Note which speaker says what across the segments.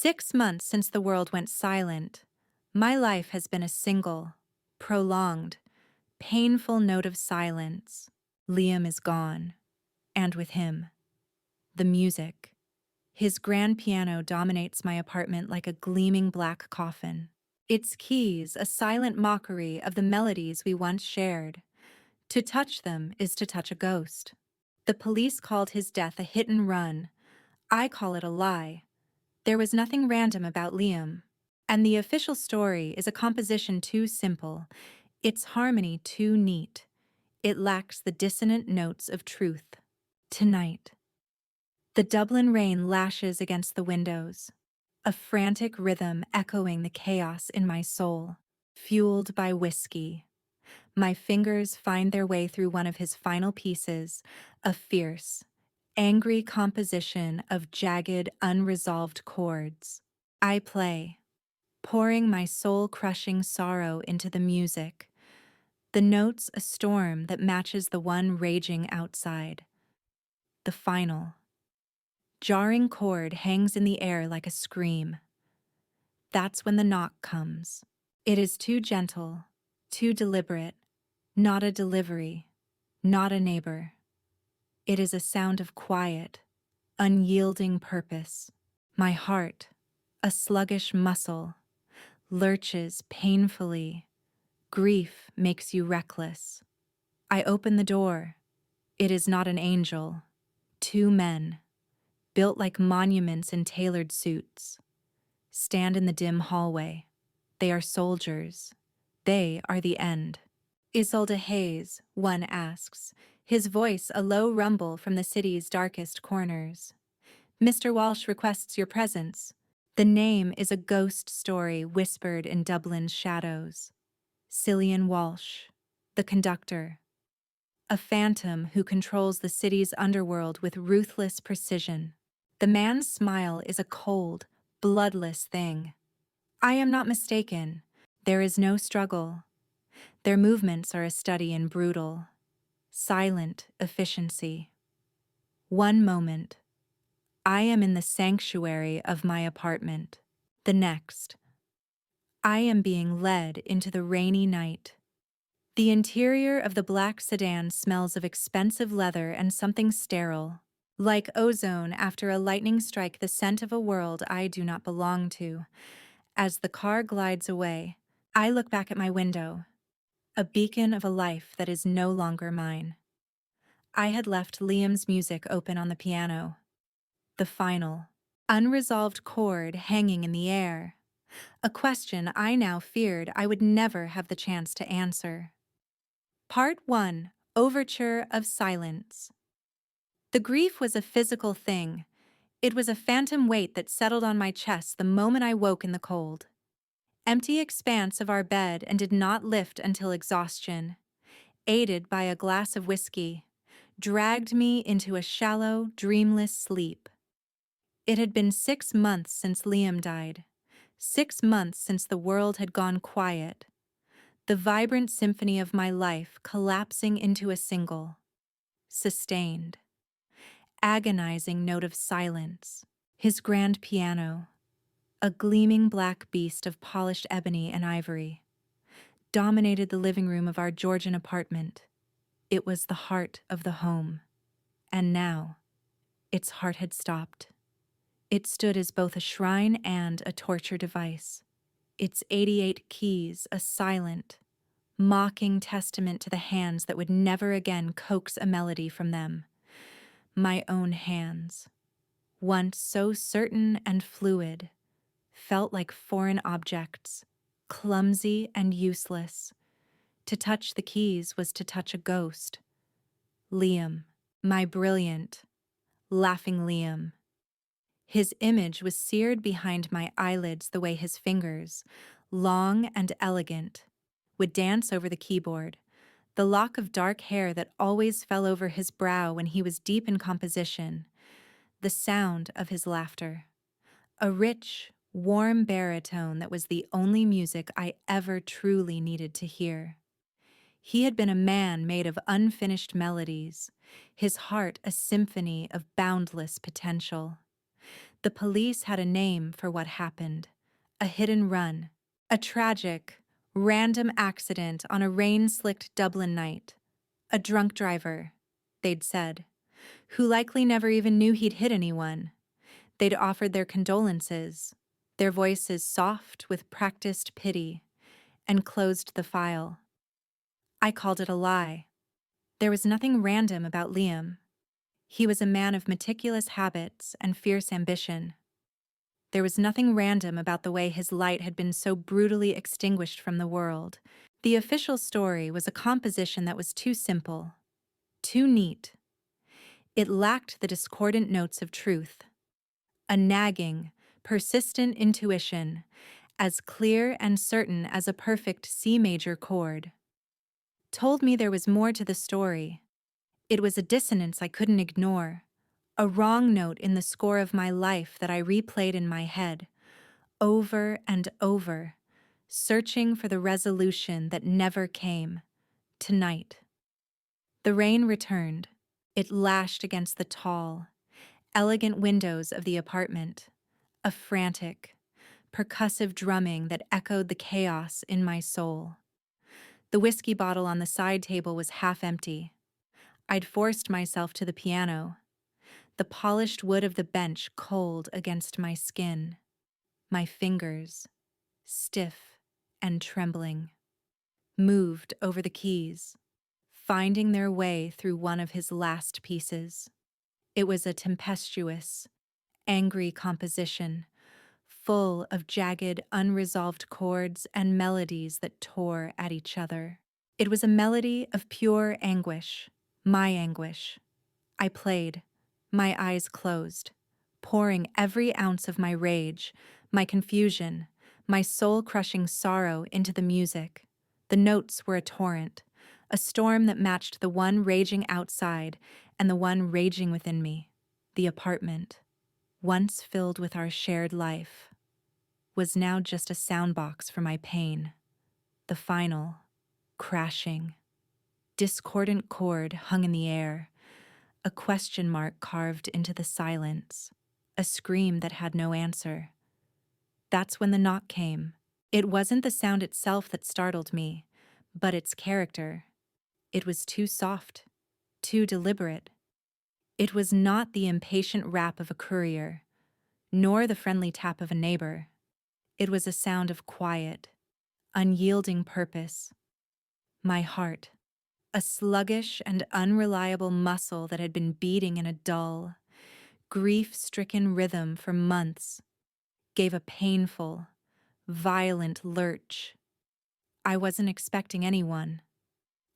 Speaker 1: 6 months since the world went silent, my life has been a single, prolonged, painful note of silence. Liam is gone, and with him, the music. His grand piano dominates my apartment like a gleaming black coffin. Its keys a silent mockery of the melodies we once shared. To touch them is to touch a ghost. The police called his death a hit and run. I call it a lie. There was nothing random about Liam. And the official story is a composition too simple, its harmony too neat. It lacks the dissonant notes of truth. Tonight, the Dublin rain lashes against the windows, a frantic rhythm echoing the chaos in my soul. Fueled by whiskey, my fingers find their way through one of his final pieces, a fierce, angry composition of jagged, unresolved chords. I play, pouring my soul-crushing sorrow into the music, the notes a storm that matches the one raging outside. The final, jarring chord hangs in the air like a scream. That's when the knock comes. It is too gentle, too deliberate, not a delivery, not a neighbor. It is a sound of quiet, unyielding purpose. My heart, a sluggish muscle, lurches painfully. Grief makes you reckless. I open the door. It is not an angel. 2 men, built like monuments in tailored suits, stand in the dim hallway. They are soldiers. They are the end. Isolde Hayes, one asks, his voice a low rumble from the city's darkest corners. Mr. Walsh requests your presence. The name is a ghost story whispered in Dublin's shadows. Cillian Walsh, the conductor. A phantom who controls the city's underworld with ruthless precision. The man's smile is a cold, bloodless thing. I am not mistaken. There is no struggle. Their movements are a study in brutal, silent efficiency. One moment, I am in the sanctuary of my apartment. The next, I am being led into the rainy night. The interior of the black sedan smells of expensive leather and something sterile. Like ozone after a lightning strike, the scent of a world I do not belong to. As the car glides away, I look back at my window, a beacon of a life that is no longer mine. I had left Liam's music open on the piano, the final, unresolved chord hanging in the air, a question I now feared I would never have the chance to answer. Part 1, Overture of Silence. The grief was a physical thing. It was a phantom weight that settled on my chest the moment I woke in the cold. Empty expanse of our bed and did not lift until exhaustion, aided by a glass of whiskey, dragged me into a shallow, dreamless sleep. It had been 6 months since Liam died, 6 months since the world had gone quiet, the vibrant symphony of my life collapsing into a single, sustained, agonizing note of silence. His grand piano, a gleaming black beast of polished ebony and ivory, dominated the living room of our Georgian apartment. It was the heart of the home. And now, its heart had stopped. It stood as both a shrine and a torture device. Its 88 keys a silent, mocking testament to the hands that would never again coax a melody from them. My own hands, once so certain and fluid, felt like foreign objects, clumsy and useless. To touch the keys was to touch a ghost. Liam, my brilliant, laughing Liam. His image was seared behind my eyelids the way his fingers, long and elegant, would dance over the keyboard, the lock of dark hair that always fell over his brow when he was deep in composition, the sound of his laughter, a rich, warm baritone that was the only music I ever truly needed to hear. He had been a man made of unfinished melodies, his heart a symphony of boundless potential. The police had a name for what happened, a hidden run, a tragic, random accident on a rain-slicked Dublin night. A drunk driver, they'd said, who likely never even knew he'd hit anyone. They'd offered their condolences, their voices soft with practiced pity, and closed the file. I called it a lie. There was nothing random about Liam. He was a man of meticulous habits and fierce ambition. There was nothing random about the way his light had been so brutally extinguished from the world. The official story was a composition that was too simple, too neat. It lacked the discordant notes of truth. A nagging, persistent intuition, as clear and certain as a perfect C major chord, told me there was more to the story. It was a dissonance I couldn't ignore, a wrong note in the score of my life that I replayed in my head, over and over, searching for the resolution that never came. Tonight. The rain returned. It lashed against the tall, elegant windows of the apartment, a frantic, percussive drumming that echoed the chaos in my soul. The whiskey bottle on the side table was half empty. I'd forced myself to the piano, the polished wood of the bench cold against my skin, my fingers, stiff and trembling, moved over the keys, finding their way through one of his last pieces. It was a tempestuous, angry composition, full of jagged, unresolved chords and melodies that tore at each other. It was a melody of pure anguish, my anguish. I played, my eyes closed, pouring every ounce of my rage, my confusion, my soul-crushing sorrow into the music. The notes were a torrent, a storm that matched the one raging outside and the one raging within me. The apartment, once filled with our shared life, was now just a soundbox for my pain. The final, crashing, discordant chord hung in the air, a question mark carved into the silence, a scream that had no answer. That's when the knock came. It wasn't the sound itself that startled me, but its character. It was too soft, too deliberate. It was not the impatient rap of a courier, nor the friendly tap of a neighbor. It was a sound of quiet, unyielding purpose. My heart, a sluggish and unreliable muscle that had been beating in a dull, grief-stricken rhythm for months, gave a painful, violent lurch. I wasn't expecting anyone.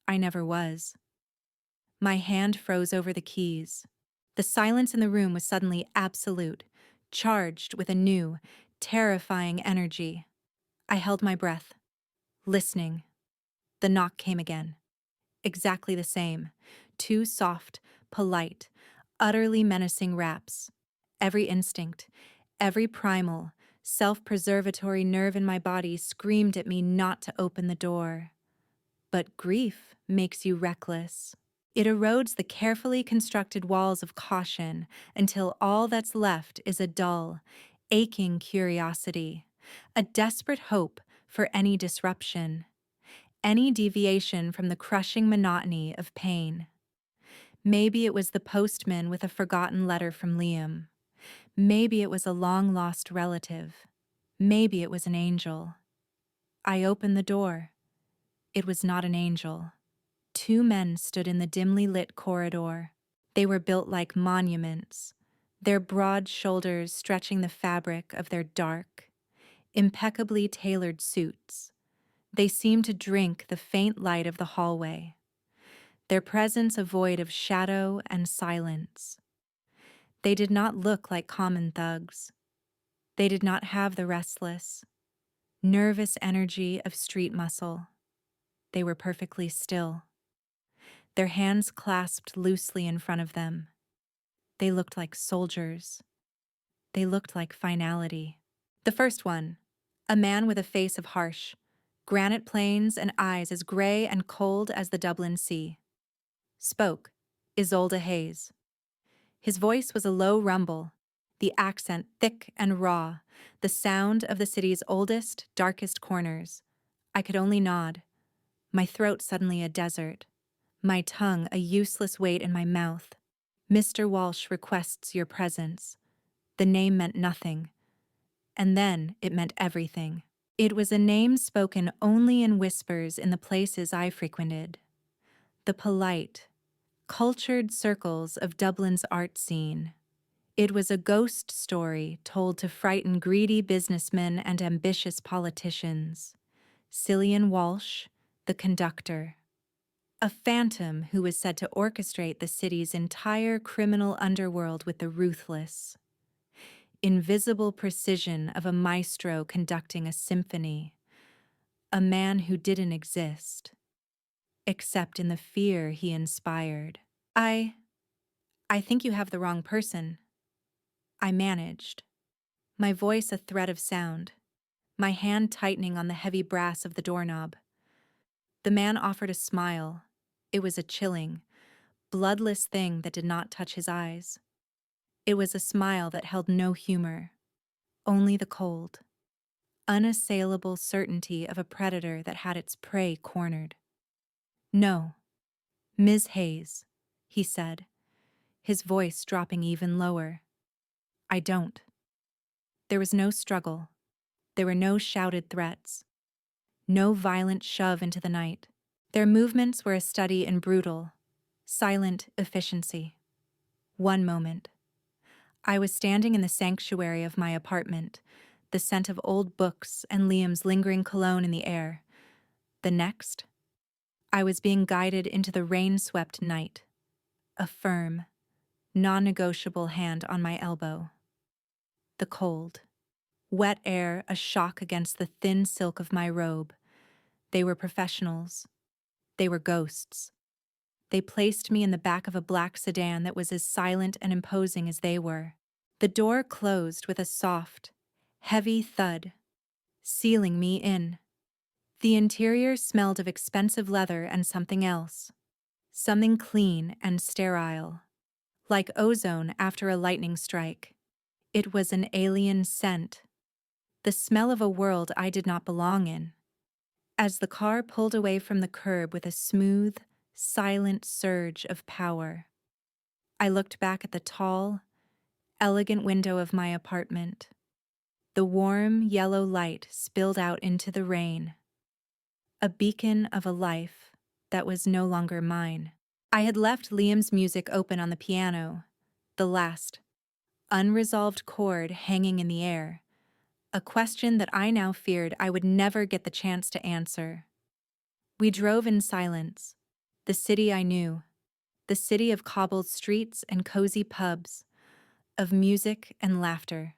Speaker 1: I never was. My hand froze over the keys. The silence in the room was suddenly absolute, charged with a new, terrifying energy. I held my breath, listening. The knock came again. Exactly the same. Two soft, polite, utterly menacing raps. Every instinct, every primal, self-preservatory nerve in my body screamed at me not to open the door. But grief makes you reckless. It erodes the carefully constructed walls of caution until all that's left is a dull, aching curiosity, a desperate hope for any disruption, any deviation from the crushing monotony of pain. Maybe it was the postman with a forgotten letter from Liam. Maybe it was a long-lost relative. Maybe it was an angel. I opened the door. It was not an angel. Two men stood in the dimly lit corridor. They were built like monuments, their broad shoulders stretching the fabric of their dark, impeccably tailored suits. They seemed to drink the faint light of the hallway, their presence a void of shadow and silence. They did not look like common thugs. They did not have the restless, nervous energy of street muscle. They were perfectly still, their hands clasped loosely in front of them. They looked like soldiers. They looked like finality. The first one, a man with a face of harsh, granite plains and eyes as gray and cold as the Dublin sea, spoke, Isolde Hayes. His voice was a low rumble, the accent thick and raw, the sound of the city's oldest, darkest corners. I could only nod, my throat suddenly a desert, my tongue a useless weight in my mouth. Mr. Walsh requests your presence. The name meant nothing, and then it meant everything. It was a name spoken only in whispers in the places I frequented. The polite, cultured circles of Dublin's art scene. It was a ghost story told to frighten greedy businessmen and ambitious politicians. Cillian Walsh, the conductor. A phantom who was said to orchestrate the city's entire criminal underworld with the ruthless, invisible precision of a maestro conducting a symphony. A man who didn't exist, except in the fear he inspired. I think you have the wrong person. I managed, my voice a thread of sound, my hand tightening on the heavy brass of the doorknob. The man offered a smile. It was a chilling, bloodless thing that did not touch his eyes. It was a smile that held no humor, only the cold, unassailable certainty of a predator that had its prey cornered. No, Ms. Hayes, he said, his voice dropping even lower. I don't. There was no struggle. There were no shouted threats. No violent shove into the night. Their movements were a study in brutal, silent efficiency. One moment. I was standing in the sanctuary of my apartment, the scent of old books and Liam's lingering cologne in the air. The next, I was being guided into the rain-swept night, a firm, non-negotiable hand on my elbow. The cold, wet air a shock against the thin silk of my robe. They were professionals. They were ghosts. They placed me in the back of a black sedan that was as silent and imposing as they were. The door closed with a soft, heavy thud, sealing me in. The interior smelled of expensive leather and something else. Something clean and sterile, like ozone after a lightning strike. It was an alien scent, the smell of a world I did not belong in. As the car pulled away from the curb with a smooth, silent surge of power, I looked back at the tall, elegant window of my apartment. The warm, yellow light spilled out into the rain, a beacon of a life that was no longer mine. I had left Liam's music open on the piano, the last, unresolved chord hanging in the air, a question that I now feared I would never get the chance to answer. We drove in silence, the city I knew, the city of cobbled streets and cozy pubs, of music and laughter,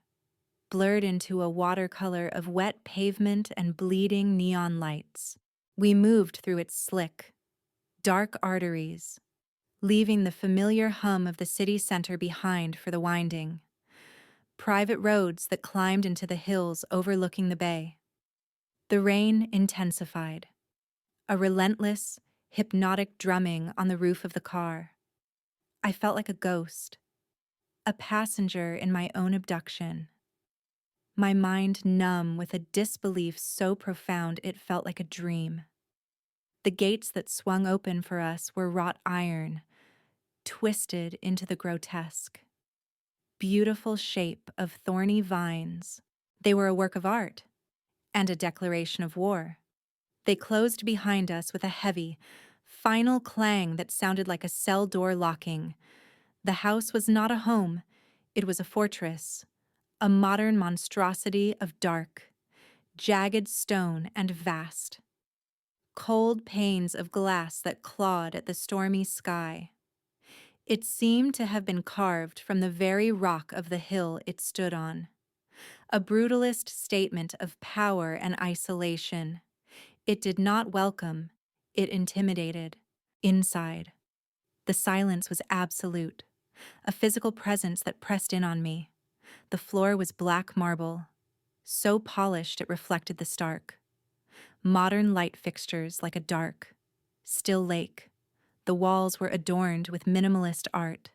Speaker 1: blurred into a watercolor of wet pavement and bleeding neon lights. We moved through its slick, dark arteries, leaving the familiar hum of the city center behind for the winding, private roads that climbed into the hills overlooking the bay. The rain intensified, a relentless, hypnotic drumming on the roof of the car. I felt like a ghost, a passenger in my own abduction. My mind numb with a disbelief so profound it felt like a dream. The gates that swung open for us were wrought iron, twisted into the grotesque. Beautiful shape of thorny vines. They were a work of art and a declaration of war. They closed behind us with a heavy, final clang that sounded like a cell door locking. The house was not a home, it was a fortress, a modern monstrosity of dark, jagged stone and vast. Cold panes of glass that clawed at the stormy sky. It seemed to have been carved from the very rock of the hill it stood on. A brutalist statement of power and isolation. It did not welcome, it intimidated. Inside, the silence was absolute, a physical presence that pressed in on me. The floor was black marble, so polished it reflected the stark. Modern light fixtures like a dark, still lake. The walls were adorned with minimalist art.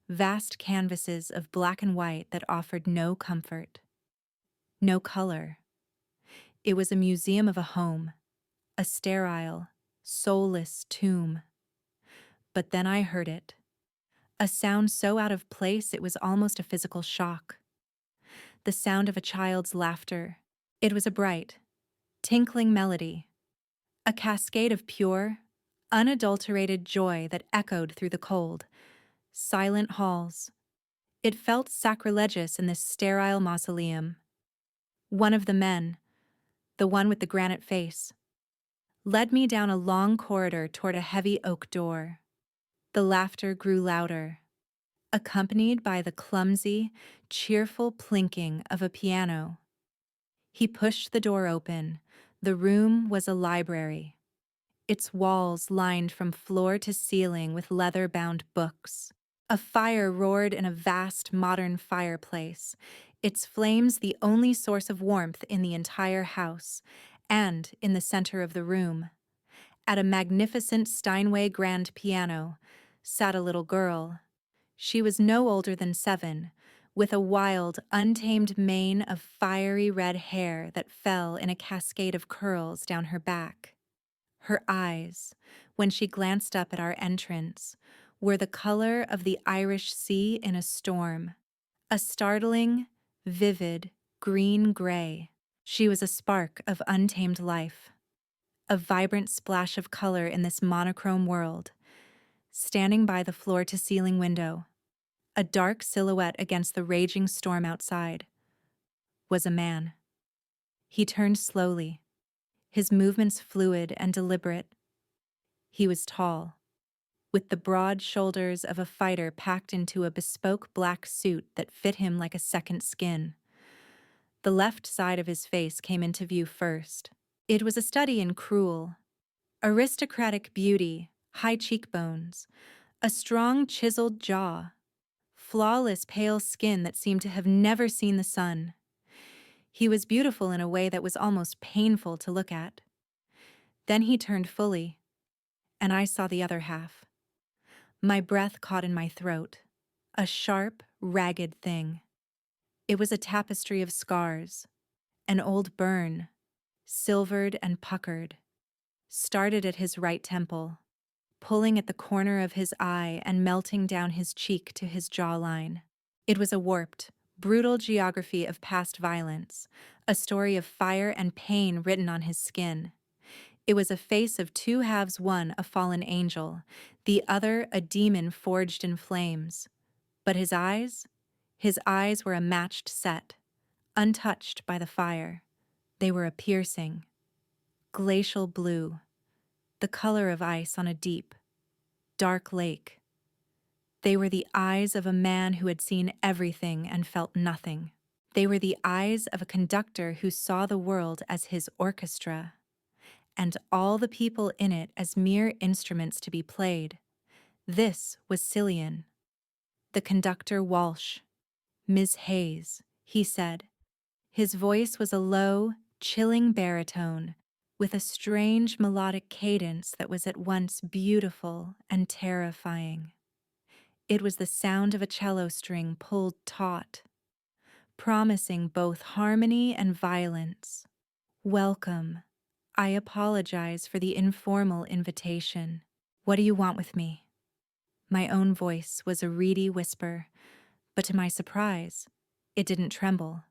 Speaker 1: vast canvases of black and white that offered no comfort, no color. It was a museum of a home, a sterile, soulless tomb. But then I heard it, a sound so out of place it was almost a physical shock. The sound of a child's laughter. It was a bright, tinkling melody, a cascade of pure, unadulterated joy that echoed through the cold, silent halls. It felt sacrilegious in this sterile mausoleum. One of the men, the one with the granite face, led me down a long corridor toward a heavy oak door. The laughter grew louder, accompanied by the clumsy, cheerful plinking of a piano. He pushed the door open. The room was a library, its walls lined from floor to ceiling with leather-bound books. A fire roared in a vast modern fireplace, its flames the only source of warmth in the entire house, and in the center of the room. At a magnificent Steinway grand piano sat a little girl. She was no older than 7, with a wild, untamed mane of fiery red hair that fell in a cascade of curls down her back. Her eyes, when she glanced up at our entrance, were the color of the Irish Sea in a storm, a startling, vivid, green-gray. She was a spark of untamed life, a vibrant splash of color in this monochrome world. Standing by the floor-to-ceiling window, a dark silhouette against the raging storm outside, was a man. He turned slowly, his movements fluid and deliberate. He was tall, with the broad shoulders of a fighter packed into a bespoke black suit that fit him like a second skin. The left side of his face came into view first. It was a study in cruel, aristocratic beauty, high cheekbones, a strong chiseled jaw, flawless pale skin that seemed to have never seen the sun. He was beautiful in a way that was almost painful to look at. Then he turned fully, and I saw the other half. My breath caught in my throat, a sharp, ragged thing. It was a tapestry of scars, an old burn, silvered and puckered, started at his right temple, pulling at the corner of his eye and melting down his cheek to his jawline. It was a warped, brutal geography of past violence, a story of fire and pain written on his skin. It was a face of two halves, one a fallen angel, the other a demon forged in flames. But his eyes were a matched set, untouched by the fire. They were a piercing, glacial blue, the color of ice on a deep, dark lake. They were the eyes of a man who had seen everything and felt nothing. They were the eyes of a conductor who saw the world as his orchestra, and all the people in it as mere instruments to be played. This was Cillian. The conductor Walsh. "Miss Hayes," he said. His voice was a low, chilling baritone, with a strange melodic cadence that was at once beautiful and terrifying. It was the sound of a cello string pulled taut, promising both harmony and violence. "Welcome. I apologize for the informal invitation. What do you want with me?" My own voice was a reedy whisper, but to my surprise, it didn't tremble.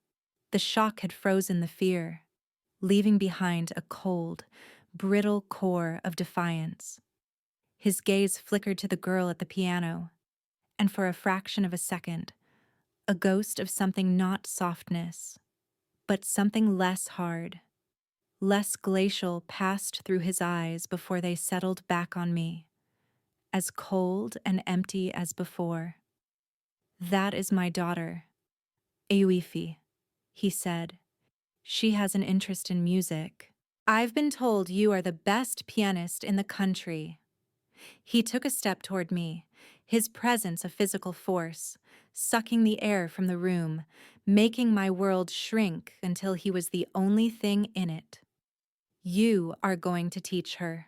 Speaker 1: The shock had frozen the fear, leaving behind a cold, brittle core of defiance. His gaze flickered to the girl at the piano, and for a fraction of a second, a ghost of something not softness, but something less hard, less glacial passed through his eyes before they settled back on me, as cold and empty as before. "That is my daughter, Euifi," he said. "She has an interest in music. I've been told you are the best pianist in the country." He took a step toward me, his presence a physical force, sucking the air from the room, making my world shrink until he was the only thing in it. "You are going to teach her."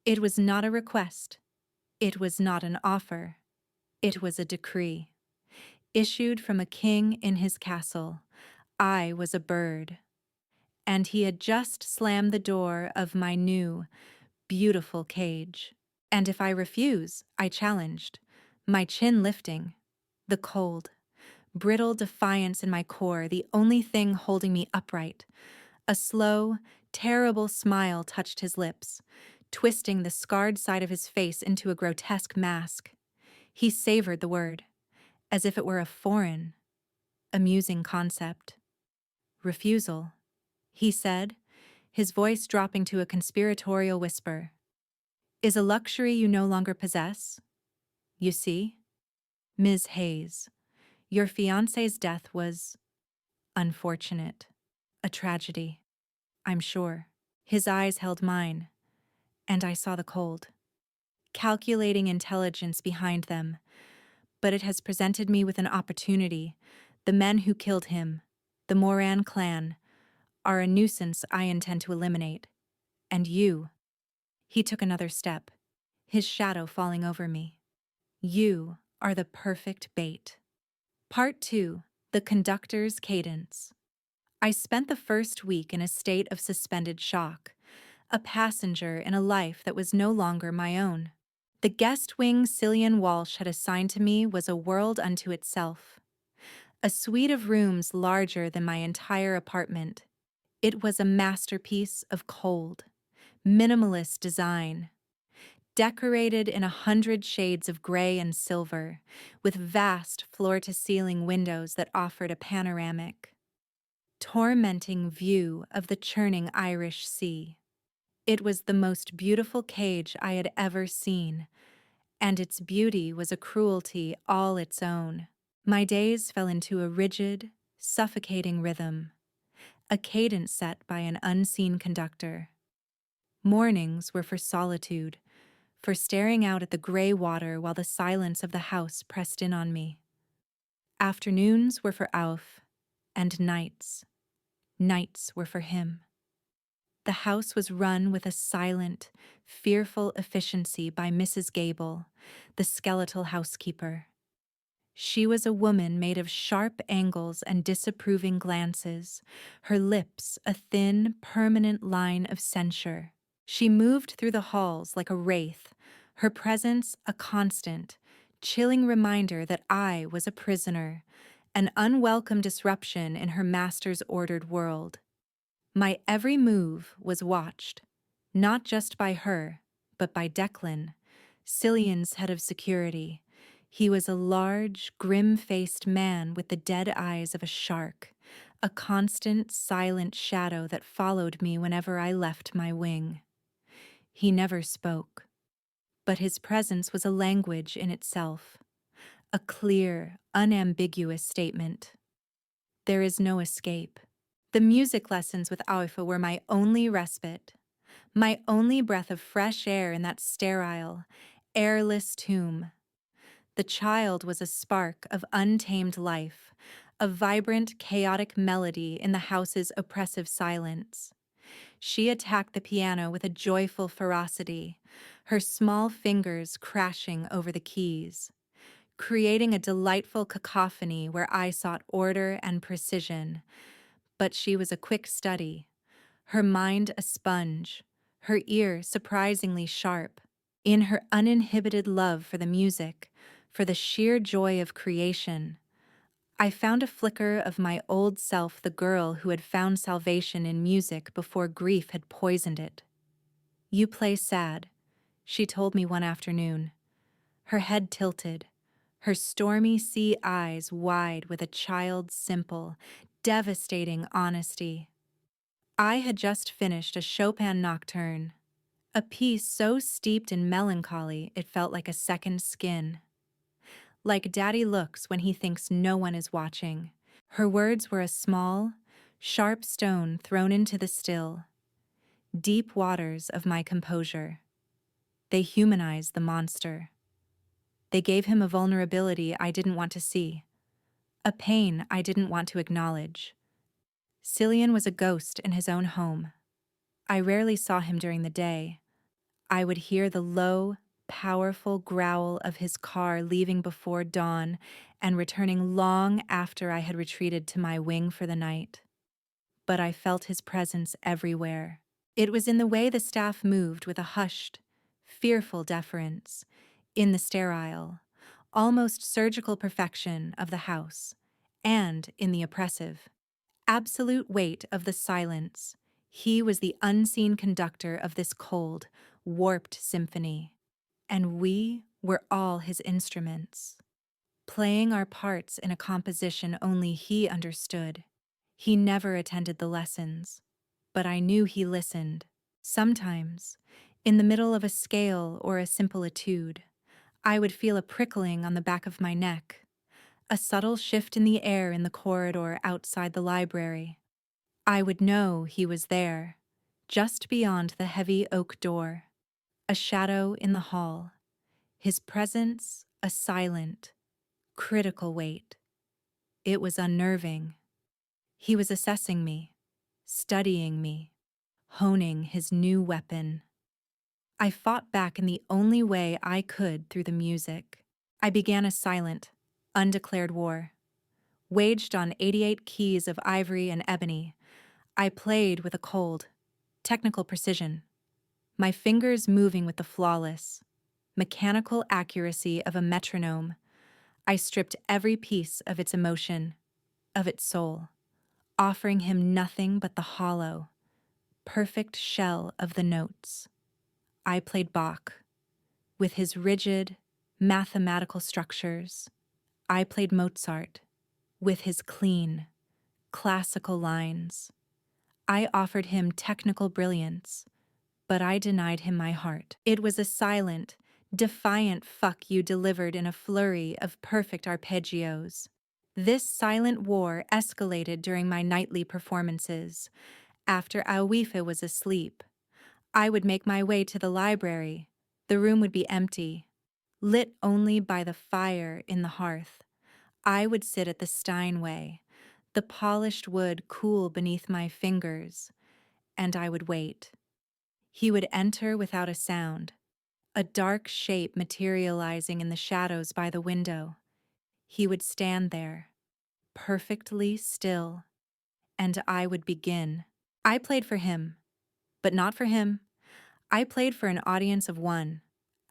Speaker 1: It was not a request. It was not an offer. It was a decree, issued from a king in his castle. I was a bird, and he had just slammed the door of my new, beautiful cage. And if I refuse, I challenged, my chin lifting, the cold, brittle defiance in my core, the only thing holding me upright. A slow, terrible smile touched his lips, twisting the scarred side of his face into a grotesque mask. He savored the word, as if it were a foreign, amusing concept. Refusal, he said, his voice dropping to a conspiratorial whisper, is a luxury you no longer possess. You see, Ms. Hayes, your fiancé's death was unfortunate, a tragedy, I'm sure. His eyes held mine, and I saw the cold, calculating intelligence behind them. But it has presented me with an opportunity. The men who killed him, the Moran clan, are a nuisance I intend to eliminate. And you. He took another step, his shadow falling over me. You are the perfect bait. Part 2. The Conductor's Cadence. I spent the first week in a state of suspended shock, a passenger in a life that was no longer my own. The guest wing Cillian Walsh had assigned to me was a world unto itself, a suite of rooms larger than my entire apartment. It was a masterpiece of cold, minimalist design, decorated in 100 shades of gray and silver, with vast floor-to-ceiling windows that offered a panoramic, tormenting view of the churning Irish Sea. It was the most beautiful cage I had ever seen, and its beauty was a cruelty all its own. My days fell into a rigid, suffocating rhythm, a cadence set by an unseen conductor. Mornings were for solitude, for staring out at the gray water while the silence of the house pressed in on me. Afternoons were for Auf, and nights were for him. The house was run with a silent, fearful efficiency by Mrs. Gable, the skeletal housekeeper. She was a woman made of sharp angles and disapproving glances, her lips a thin, permanent line of censure. She moved through the halls like a wraith, her presence a constant, chilling reminder that I was a prisoner, an unwelcome disruption in her master's ordered world. My every move was watched, not just by her, but by Declan, Cillian's head of security. He was a large, grim-faced man with the dead eyes of a shark, a constant, silent shadow that followed me whenever I left my wing. He never spoke, but his presence was a language in itself, a clear, unambiguous statement. There is no escape. The music lessons with Aufa were my only respite, my only breath of fresh air in that sterile, airless tomb. The child was a spark of untamed life, a vibrant, chaotic melody in the house's oppressive silence. She attacked the piano with a joyful ferocity, her small fingers crashing over the keys, creating a delightful cacophony where I sought order and precision. But she was a quick study, her mind a sponge, her ear surprisingly sharp. In her uninhibited love for the music, for the sheer joy of creation, I found a flicker of my old self, the girl who had found salvation in music before grief had poisoned it. You play sad, she told me one afternoon, her head tilted, her stormy sea eyes wide with a child's simple, devastating honesty. I had just finished a Chopin nocturne, a piece so steeped in melancholy it felt like a second skin. Like Daddy looks when he thinks no one is watching. Her words were a small, sharp stone thrown into the still, deep waters of my composure. They humanized the monster. They gave him a vulnerability I didn't want to see, a pain I didn't want to acknowledge. Cillian was a ghost in his own home. I rarely saw him during the day. I would hear the low, powerful growl of his car leaving before dawn and returning long after I had retreated to my wing for the night. But I felt his presence everywhere. It was in the way the staff moved with a hushed, fearful deference, in the sterile, almost surgical perfection of the house, and in the oppressive, absolute weight of the silence. He was the unseen conductor of this cold, warped symphony, and we were all his instruments, playing our parts in a composition only he understood. He never attended the lessons, but I knew he listened. Sometimes, in the middle of a scale or a simple etude, I would feel a prickling on the back of my neck, a subtle shift in the air in the corridor outside the library. I would know he was there, just beyond the heavy oak door, a shadow in the hall, his presence a silent, critical weight. It was unnerving. He was assessing me, studying me, honing his new weapon. I fought back in the only way I could through the music. I began a silent, undeclared war. Waged on 88 keys of ivory and ebony, I played with a cold, technical precision, my fingers moving with the flawless, mechanical accuracy of a metronome. I stripped every piece of its emotion, of its soul, offering him nothing but the hollow, perfect shell of the notes. I played Bach, with his rigid, mathematical structures. I played Mozart, with his clean, classical lines. I offered him technical brilliance, but I denied him my heart. It was a silent, defiant fuck you delivered in a flurry of perfect arpeggios. This silent war escalated during my nightly performances. After Awifa was asleep, I would make my way to the library. The room would be empty, lit only by the fire in the hearth. I would sit at the Steinway, the polished wood cool beneath my fingers, and I would wait. He would enter without a sound, a dark shape materializing in the shadows by the window. He would stand there, perfectly still, and I would begin. I played for him, but not for him. I played for an audience of one,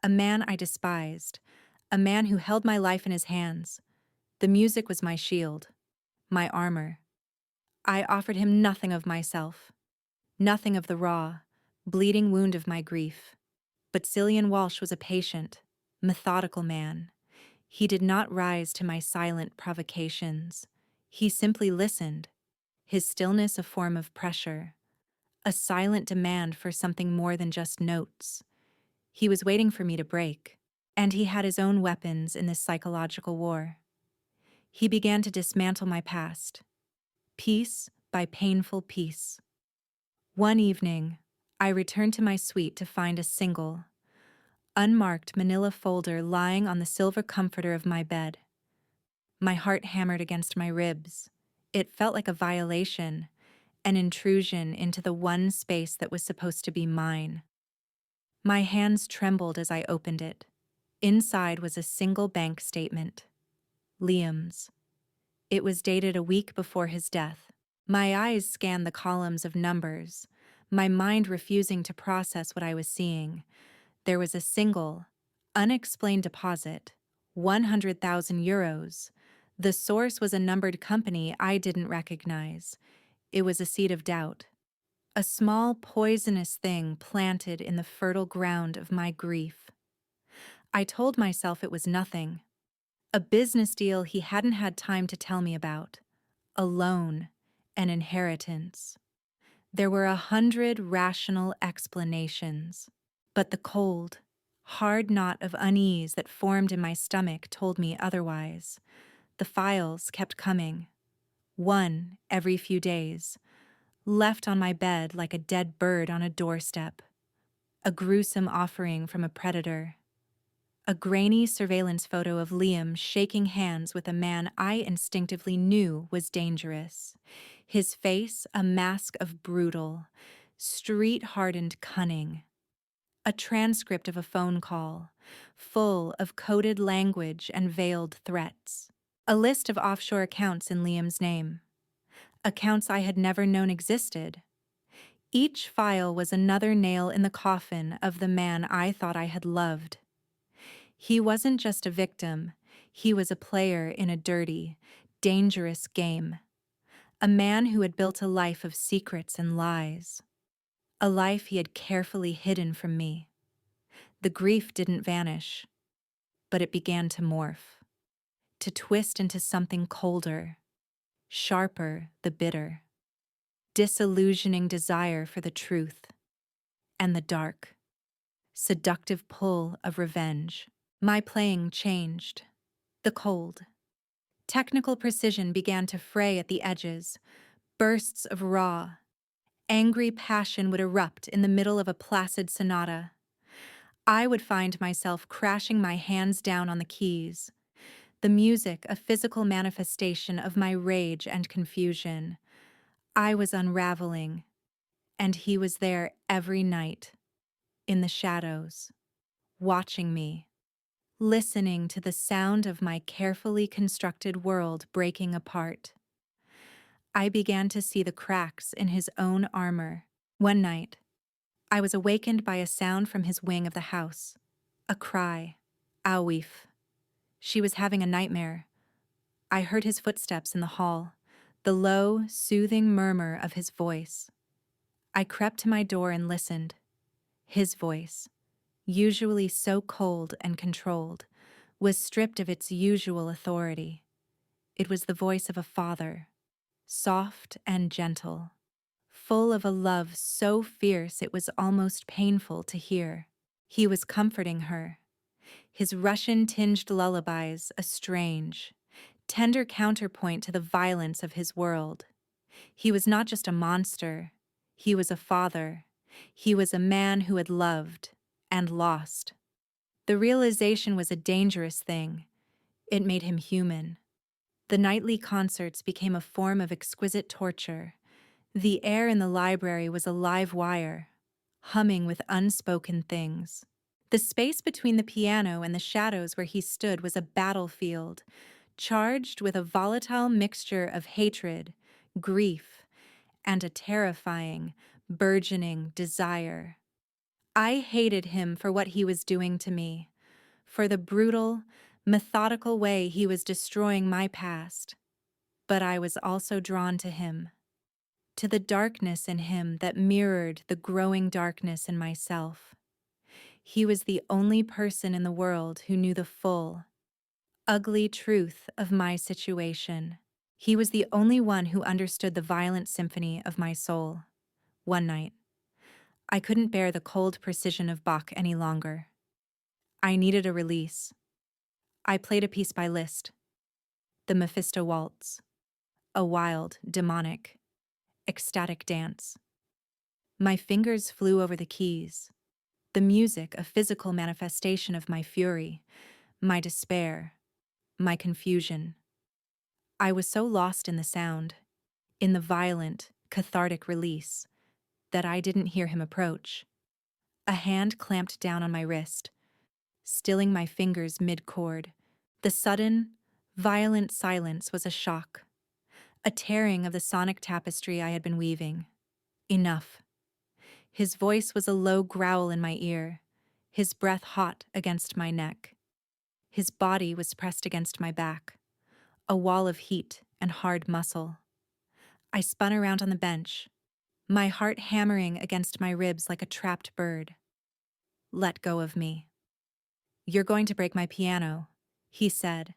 Speaker 1: a man I despised, a man who held my life in his hands. The music was my shield, my armor. I offered him nothing of myself, nothing of the raw, bleeding wound of my grief. But Cillian Walsh was a patient, methodical man. He did not rise to my silent provocations. He simply listened, his stillness a form of pressure, a silent demand for something more than just notes. He was waiting for me to break, and he had his own weapons in this psychological war. He began to dismantle my past, piece by painful piece. One evening, I returned to my suite to find a single, unmarked manila folder lying on the silver comforter of my bed. My heart hammered against my ribs. It felt like a violation, an intrusion into the one space that was supposed to be mine. My hands trembled as I opened it. Inside was a single bank statement. Liam's. It was dated a week before his death. My eyes scanned the columns of numbers, my mind refusing to process what I was seeing. There was a single, unexplained deposit, 100,000 euros. The source was a numbered company I didn't recognize. It was a seed of doubt. A small poisonous thing planted in the fertile ground of my grief. I told myself it was nothing. A business deal he hadn't had time to tell me about. A loan, an inheritance. There were 100 rational explanations. But the cold, hard knot of unease that formed in my stomach told me otherwise. The files kept coming, one every few days, left on my bed like a dead bird on a doorstep. A gruesome offering from a predator. A grainy surveillance photo of Liam shaking hands with a man I instinctively knew was dangerous. His face a mask of brutal, street-hardened cunning. a transcript of a phone call, full of coded language and veiled threats. A list of offshore accounts in Liam's name, accounts I had never known existed. Each file was another nail in the coffin of the man I thought I had loved. He wasn't just a victim, he was a player in a dirty, dangerous game. A man who had built a life of secrets and lies. A life he had carefully hidden from me. The grief didn't vanish, but it began to morph, to twist into something colder, sharper, the bitter, disillusioning desire for the truth, and the dark, seductive pull of revenge. My playing changed. The cold, technical precision began to fray at the edges. Bursts of raw, angry passion would erupt in the middle of a placid sonata. I would find myself crashing my hands down on the keys, the music a physical manifestation of my rage and confusion. I was unraveling, and he was there every night, in the shadows, watching me, listening to the sound of my carefully constructed world breaking apart. I began to see the cracks in his own armor. One night, I was awakened by a sound from his wing of the house. A cry. Awif. She was having a nightmare. I heard his footsteps in the hall, the low, soothing murmur of his voice. I crept to my door and listened. His voice, usually so cold and controlled, was stripped of its usual authority. It was the voice of a father, soft and gentle, full of a love so fierce it was almost painful to hear. He was comforting her, his Russian-tinged lullabies a strange, tender counterpoint to the violence of his world. He was not just a monster, he was a father. He was a man who had loved and lost. The realization was a dangerous thing. It made him human. The nightly concerts became a form of exquisite torture. The air in the library was a live wire, humming with unspoken things. The space between the piano and the shadows where he stood was a battlefield, charged with a volatile mixture of hatred, grief, and a terrifying, burgeoning desire. I hated him for what he was doing to me, for the brutal, methodical way he was destroying my past. But I was also drawn to him, to the darkness in him that mirrored the growing darkness in myself. He was the only person in the world who knew the full, ugly truth of my situation. He was the only one who understood the violent symphony of my soul. One night, I couldn't bear the cold precision of Bach any longer. I needed a release. I played a piece by Liszt, the Mephisto Waltz, a wild, demonic, ecstatic dance. My fingers flew over the keys, the music a physical manifestation of my fury, my despair, my confusion. I was so lost in the sound, in the violent, cathartic release, that I didn't hear him approach. A hand clamped down on my wrist, stilling my fingers mid-chord. The sudden, violent silence was a shock, a tearing of the sonic tapestry I had been weaving. Enough. His voice was a low growl in my ear, his breath hot against my neck. His body was pressed against my back, a wall of heat and hard muscle. I spun around on the bench, my heart hammering against my ribs like a trapped bird. Let go of me. You're going to break my piano, he said,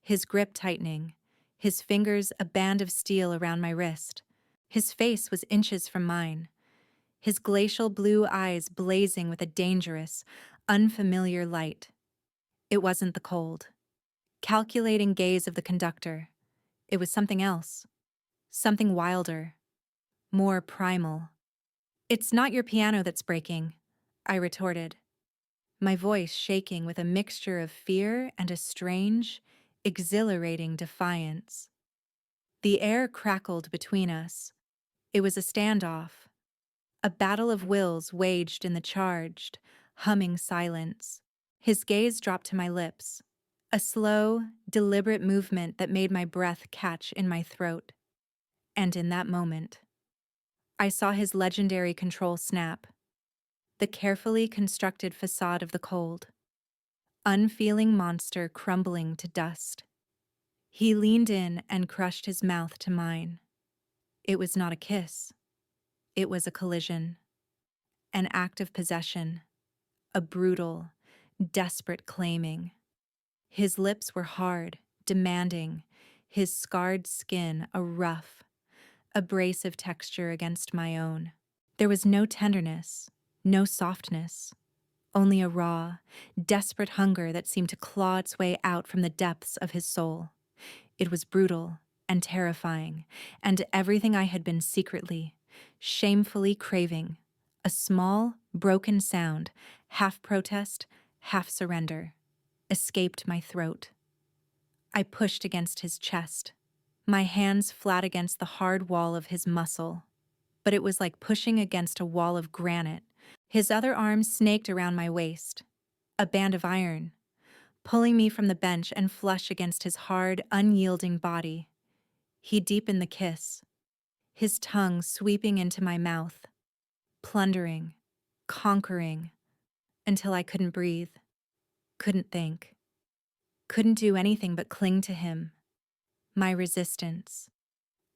Speaker 1: his grip tightening, his fingers a band of steel around my wrist. His face was inches from mine, his glacial blue eyes blazing with a dangerous, unfamiliar light. It wasn't the cold, calculating gaze of the conductor. It was something else, something wilder, more primal. It's not your piano that's breaking, I retorted, my voice shaking with a mixture of fear and a strange, exhilarating defiance. The air crackled between us. It was a standoff, a battle of wills waged in the charged, humming silence. His gaze dropped to my lips, a slow, deliberate movement that made my breath catch in my throat. And in that moment, I saw his legendary control snap, the carefully constructed facade of the cold, unfeeling monster crumbling to dust. He leaned in and crushed his mouth to mine. It was not a kiss. It was a collision, an act of possession, a brutal, desperate claiming. His lips were hard, demanding, his scarred skin a rough, abrasive texture against my own. There was no tenderness, no softness, only a raw, desperate hunger that seemed to claw its way out from the depths of his soul. It was brutal and terrifying, and everything I had been secretly, shamefully craving, a small, broken sound, half protest, half surrender, escaped my throat. I pushed against his chest, my hands flat against the hard wall of his muscle, but it was like pushing against a wall of granite. His other arm snaked around my waist, a band of iron, pulling me from the bench and flush against his hard, unyielding body. He deepened the kiss, his tongue sweeping into my mouth, plundering, conquering, until I couldn't breathe, couldn't think, couldn't do anything but cling to him. My resistance,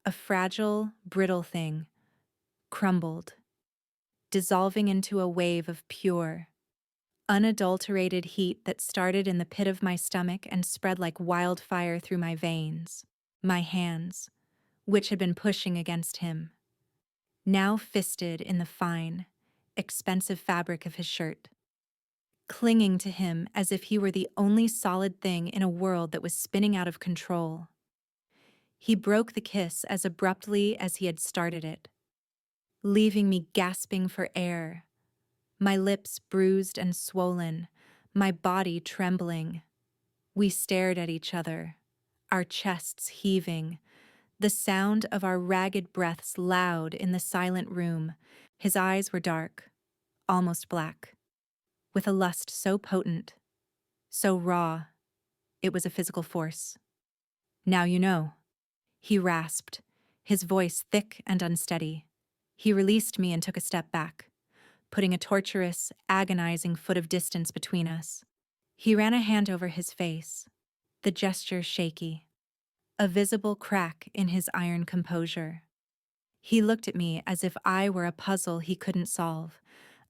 Speaker 1: a fragile, brittle thing, crumbled, dissolving into a wave of pure, unadulterated heat that started in the pit of my stomach and spread like wildfire through my veins. My hands, which had been pushing against him, now fisted in the fine, expensive fabric of his shirt, clinging to him as if he were the only solid thing in a world that was spinning out of control. He broke the kiss as abruptly as he had started it, leaving me gasping for air, my lips bruised and swollen, my body trembling. We stared at each other, our chests heaving, the sound of our ragged breaths loud in the silent room. His eyes were dark, almost black, with a lust so potent, so raw, it was a physical force. "Now you know," he rasped, his voice thick and unsteady. He released me and took a step back, putting a torturous, agonizing foot of distance between us. He ran a hand over his face, the gesture shaky, a visible crack in his iron composure. He looked at me as if I were a puzzle he couldn't solve,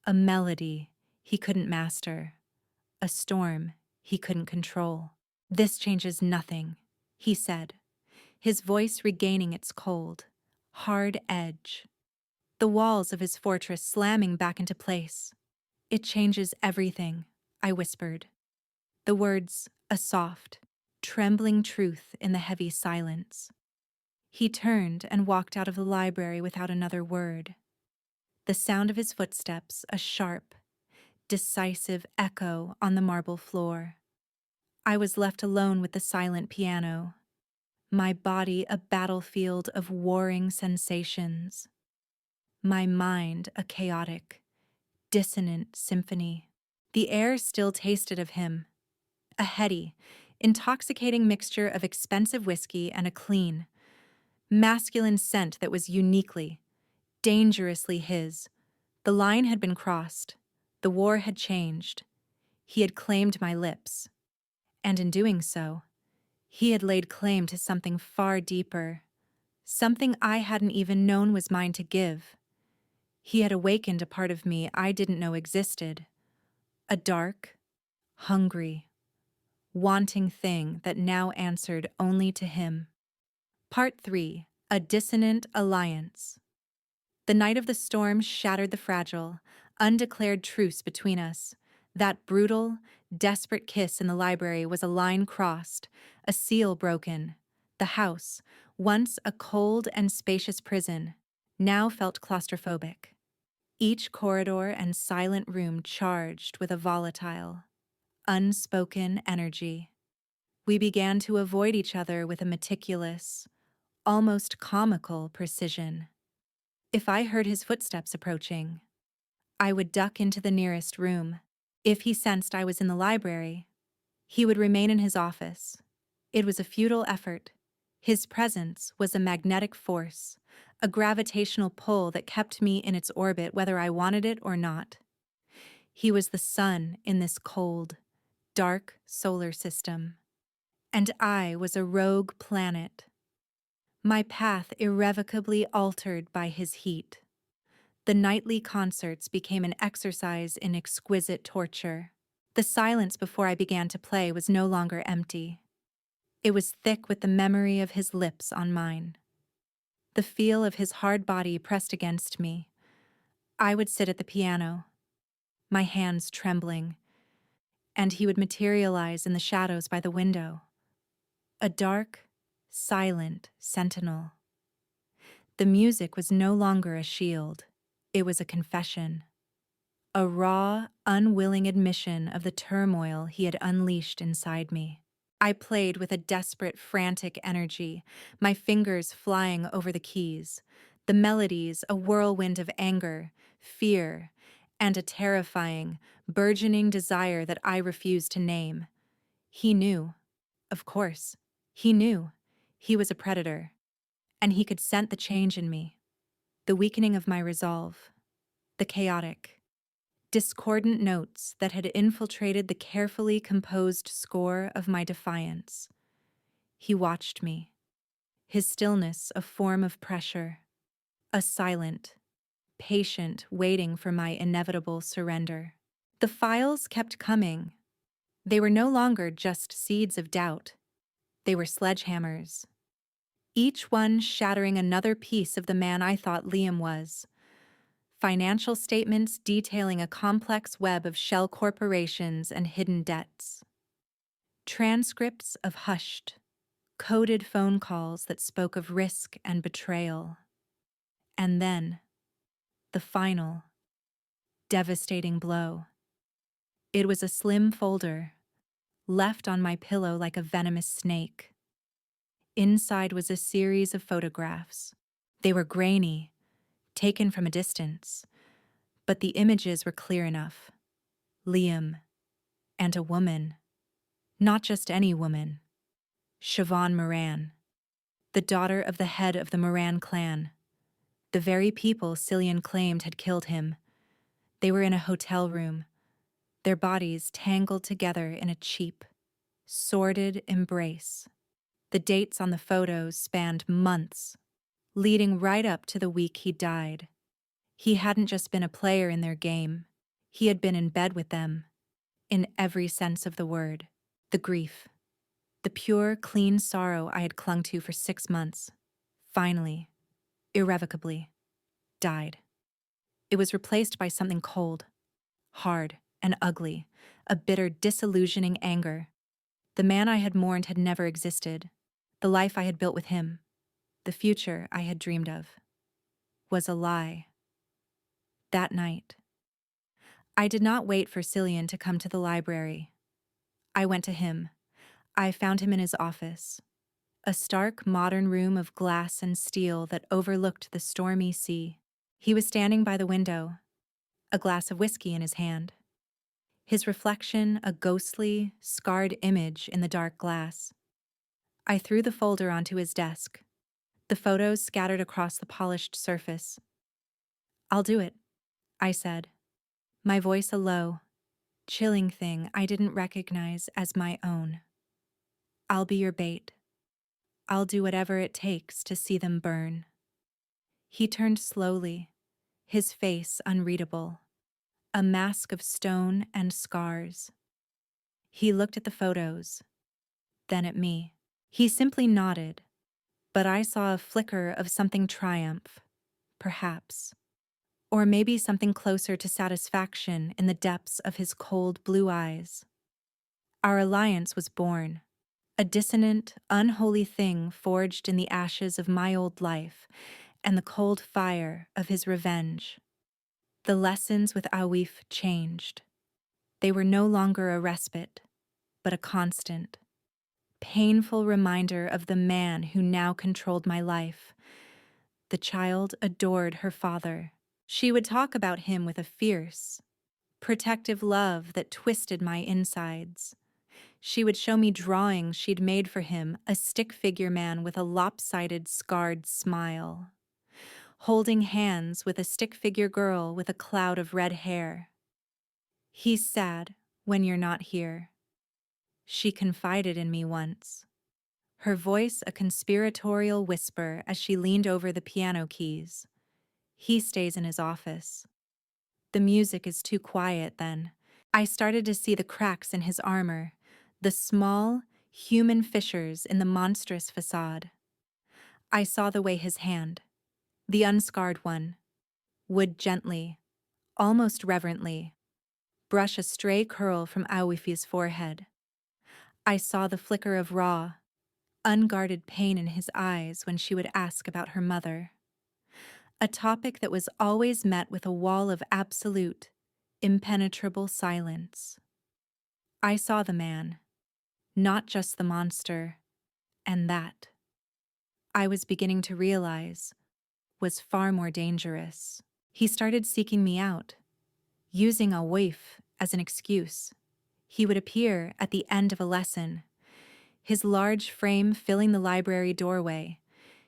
Speaker 1: a melody he couldn't master, a storm he couldn't control. "This changes nothing," he said, his voice regaining its cold, hard edge, the walls of his fortress slamming back into place. "It changes everything," I whispered, the words a soft, trembling truth in the heavy silence. He turned and walked out of the library without another word, the sound of his footsteps a sharp, decisive echo on the marble floor. I was left alone with the silent piano, my body a battlefield of warring sensations, my mind a chaotic, dissonant symphony. The air still tasted of him, a heady, intoxicating mixture of expensive whiskey and a clean, masculine scent that was uniquely, dangerously his. The line had been crossed, the war had changed. He had claimed my lips, and in doing so, he had laid claim to something far deeper, something I hadn't even known was mine to give. He had awakened a part of me I didn't know existed, a dark, hungry, wanting thing that now answered only to him. Part 3. A Dissonant Alliance. The night of the storm shattered the fragile, undeclared truce between us. That brutal, desperate kiss in the library was a line crossed, a seal broken. The house, once a cold and spacious prison, now felt claustrophobic. Each corridor and silent room charged with a volatile, unspoken energy. We began to avoid each other with a meticulous, almost comical precision. If I heard his footsteps approaching, I would duck into the nearest room, If he sensed I was in the library, he would remain in his office. It was a futile effort. His presence was a magnetic force, a gravitational pull that kept me in its orbit whether I wanted it or not. He was the sun in this cold, dark solar system, and I was a rogue planet, my path irrevocably altered by his heat. The nightly concerts became an exercise in exquisite torture. The silence before I began to play was no longer empty. It was thick with the memory of his lips on mine, the feel of his hard body pressed against me. I would sit at the piano, my hands trembling, and he would materialize in the shadows by the window, a dark, silent sentinel. The music was no longer a shield. It was a confession, a raw, unwilling admission of the turmoil he had unleashed inside me. I played with a desperate, frantic energy, my fingers flying over the keys, the melodies a whirlwind of anger, fear, and a terrifying, burgeoning desire that I refused to name. He knew. Of course, he knew. He was a predator, and he could scent the change in me, the weakening of my resolve, the chaotic, discordant notes that had infiltrated the carefully composed score of my defiance. He watched me, his stillness a form of pressure, a silent, patient waiting for my inevitable surrender. The files kept coming. They were no longer just seeds of doubt. They were sledgehammers, each one shattering another piece of the man I thought Liam was. Financial statements detailing a complex web of shell corporations and hidden debts. Transcripts of hushed, coded phone calls that spoke of risk and betrayal. And then, the final, devastating blow. It was a slim folder, left on my pillow like a venomous snake. Inside was a series of photographs. They were grainy, taken from a distance, but the images were clear enough. Liam, and a woman. Not just any woman. Siobhan Moran, the daughter of the head of the Moran clan. The very people Cillian claimed had killed him. They were in a hotel room, their bodies tangled together in a cheap, sordid embrace. The dates on the photos spanned months, leading right up to the week he died. He hadn't just been a player in their game. He had been in bed with them, in every sense of the word. The grief, the pure, clean sorrow I had clung to for 6 months, finally, irrevocably, died. It was replaced by something cold, hard, and ugly, a bitter, disillusioning anger. The man I had mourned had never existed. The life I had built with him, the future I had dreamed of, was a lie. That night, I did not wait for Cillian to come to the library. I went to him. I found him in his office, a stark, modern room of glass and steel that overlooked the stormy sea. He was standing by the window, a glass of whiskey in his hand. His reflection a ghostly, scarred image in the dark glass. I threw the folder onto his desk, the photos scattered across the polished surface. "I'll do it," I said, my voice a low, chilling thing I didn't recognize as my own. "I'll be your bait. I'll do whatever it takes to see them burn." He turned slowly, his face unreadable, a mask of stone and scars. He looked at the photos, then at me. He simply nodded, but I saw a flicker of something triumph, perhaps, or maybe something closer to satisfaction in the depths of his cold blue eyes. Our alliance was born, a dissonant, unholy thing forged in the ashes of my old life and the cold fire of his revenge. The lessons with Awif changed. They were no longer a respite, but a constant, painful reminder of the man who now controlled my life. The child adored her father. She would talk about him with a fierce, protective love that twisted my insides. She would show me drawings she'd made for him, a stick figure man with a lopsided, scarred smile, holding hands with a stick figure girl with a cloud of red hair. "He's sad when you're not here," she confided in me once, her voice a conspiratorial whisper as she leaned over the piano keys. "He stays in his office. The music is too quiet then." I started to see the cracks in his armor, the small, human fissures in the monstrous facade. I saw the way his hand, the unscarred one, would gently, almost reverently, brush a stray curl from Awifi's forehead. I saw the flicker of raw, unguarded pain in his eyes when she would ask about her mother. A topic that was always met with a wall of absolute, impenetrable silence. I saw the man, not just the monster, and that, I was beginning to realize, was far more dangerous. He started seeking me out, using a waif as an excuse. He would appear at the end of a lesson, his large frame filling the library doorway,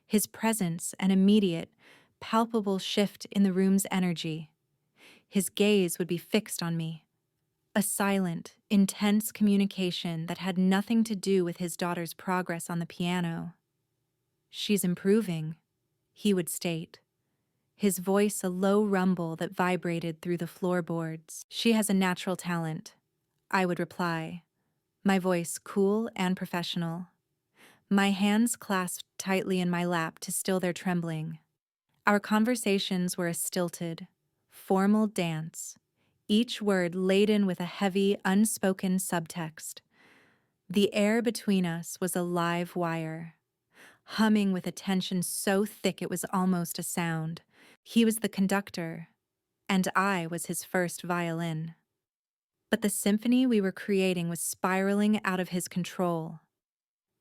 Speaker 1: his presence an immediate, palpable shift in the room's energy. His gaze would be fixed on me, a silent, intense communication that had nothing to do with his daughter's progress on the piano. "She's improving," he would state, his voice a low rumble that vibrated through the floorboards. "She has a natural talent," I would reply, my voice cool and professional, my hands clasped tightly in my lap to still their trembling. Our conversations were a stilted, formal dance, each word laden with a heavy, unspoken subtext. The air between us was a live wire, humming with a tension so thick it was almost a sound. He was the conductor, and I was his first violin. But the symphony we were creating was spiraling out of his control,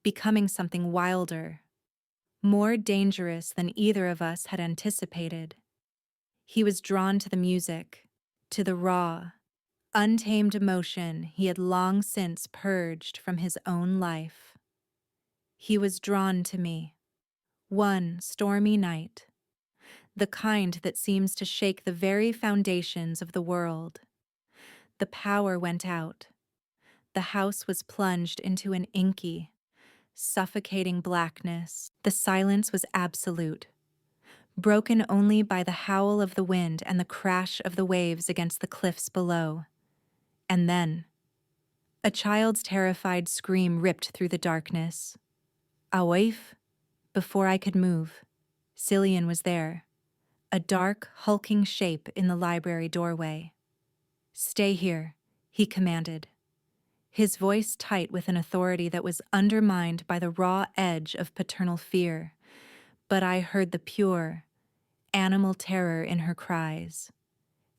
Speaker 1: becoming something wilder, more dangerous than either of us had anticipated. He was drawn to the music, to the raw, untamed emotion he had long since purged from his own life. He was drawn to me, one stormy night, the kind that seems to shake the very foundations of the world. The power went out. The house was plunged into an inky, suffocating blackness. The silence was absolute, broken only by the howl of the wind and the crash of the waves against the cliffs below. And then, a child's terrified scream ripped through the darkness. A waif? Before I could move, Cillian was there, a dark, hulking shape in the library doorway. "Stay here," he commanded, his voice tight with an authority that was undermined by the raw edge of paternal fear. But I heard the pure, animal terror in her cries,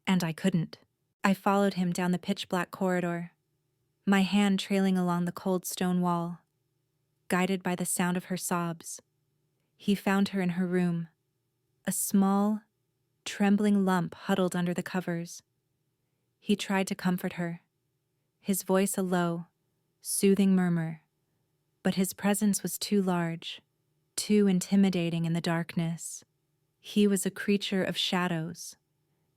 Speaker 1: and I couldn't. I followed him down the pitch-black corridor, my hand trailing along the cold stone wall, guided by the sound of her sobs. He found her in her room, a small, trembling lump huddled under the covers. He tried to comfort her, his voice a low, soothing murmur, but his presence was too large, too intimidating in the darkness. He was a creature of shadows,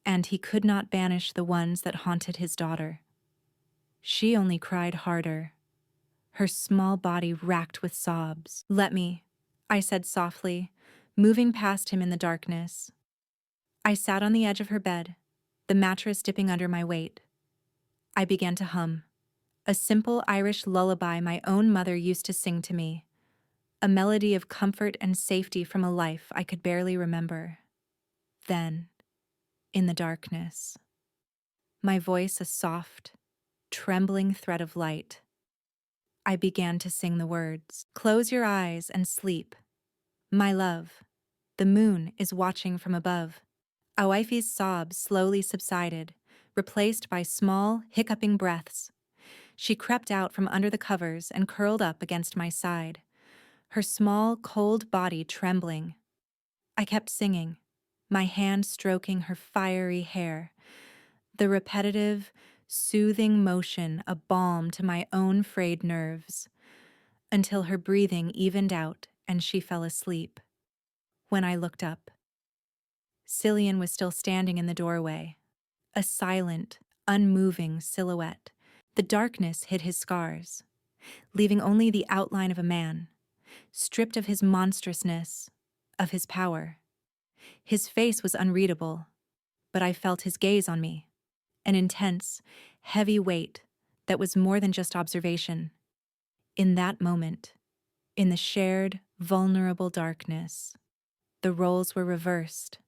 Speaker 1: and he could not banish the ones that haunted his daughter. She only cried harder, her small body racked with sobs. "Let me," I said softly, moving past him in the darkness. I sat on the edge of her bed, the mattress dipping under my weight. I began to hum, a simple Irish lullaby my own mother used to sing to me, a melody of comfort and safety from a life I could barely remember. Then, in the darkness, my voice a soft, trembling thread of light, I began to sing the words. "Close your eyes and sleep. My love, the moon is watching from above." Awaifi's sobs slowly subsided, replaced by small, hiccuping breaths. She crept out from under the covers and curled up against my side, her small, cold body trembling. I kept singing, my hand stroking her fiery hair, the repetitive, soothing motion a balm to my own frayed nerves, until her breathing evened out and she fell asleep. When I looked up, Cillian was still standing in the doorway, a silent, unmoving silhouette. The darkness hid his scars, leaving only the outline of a man, stripped of his monstrousness, of his power. His face was unreadable, but I felt his gaze on me, an intense, heavy weight that was more than just observation. In that moment, in the shared, vulnerable darkness, the roles were reversed.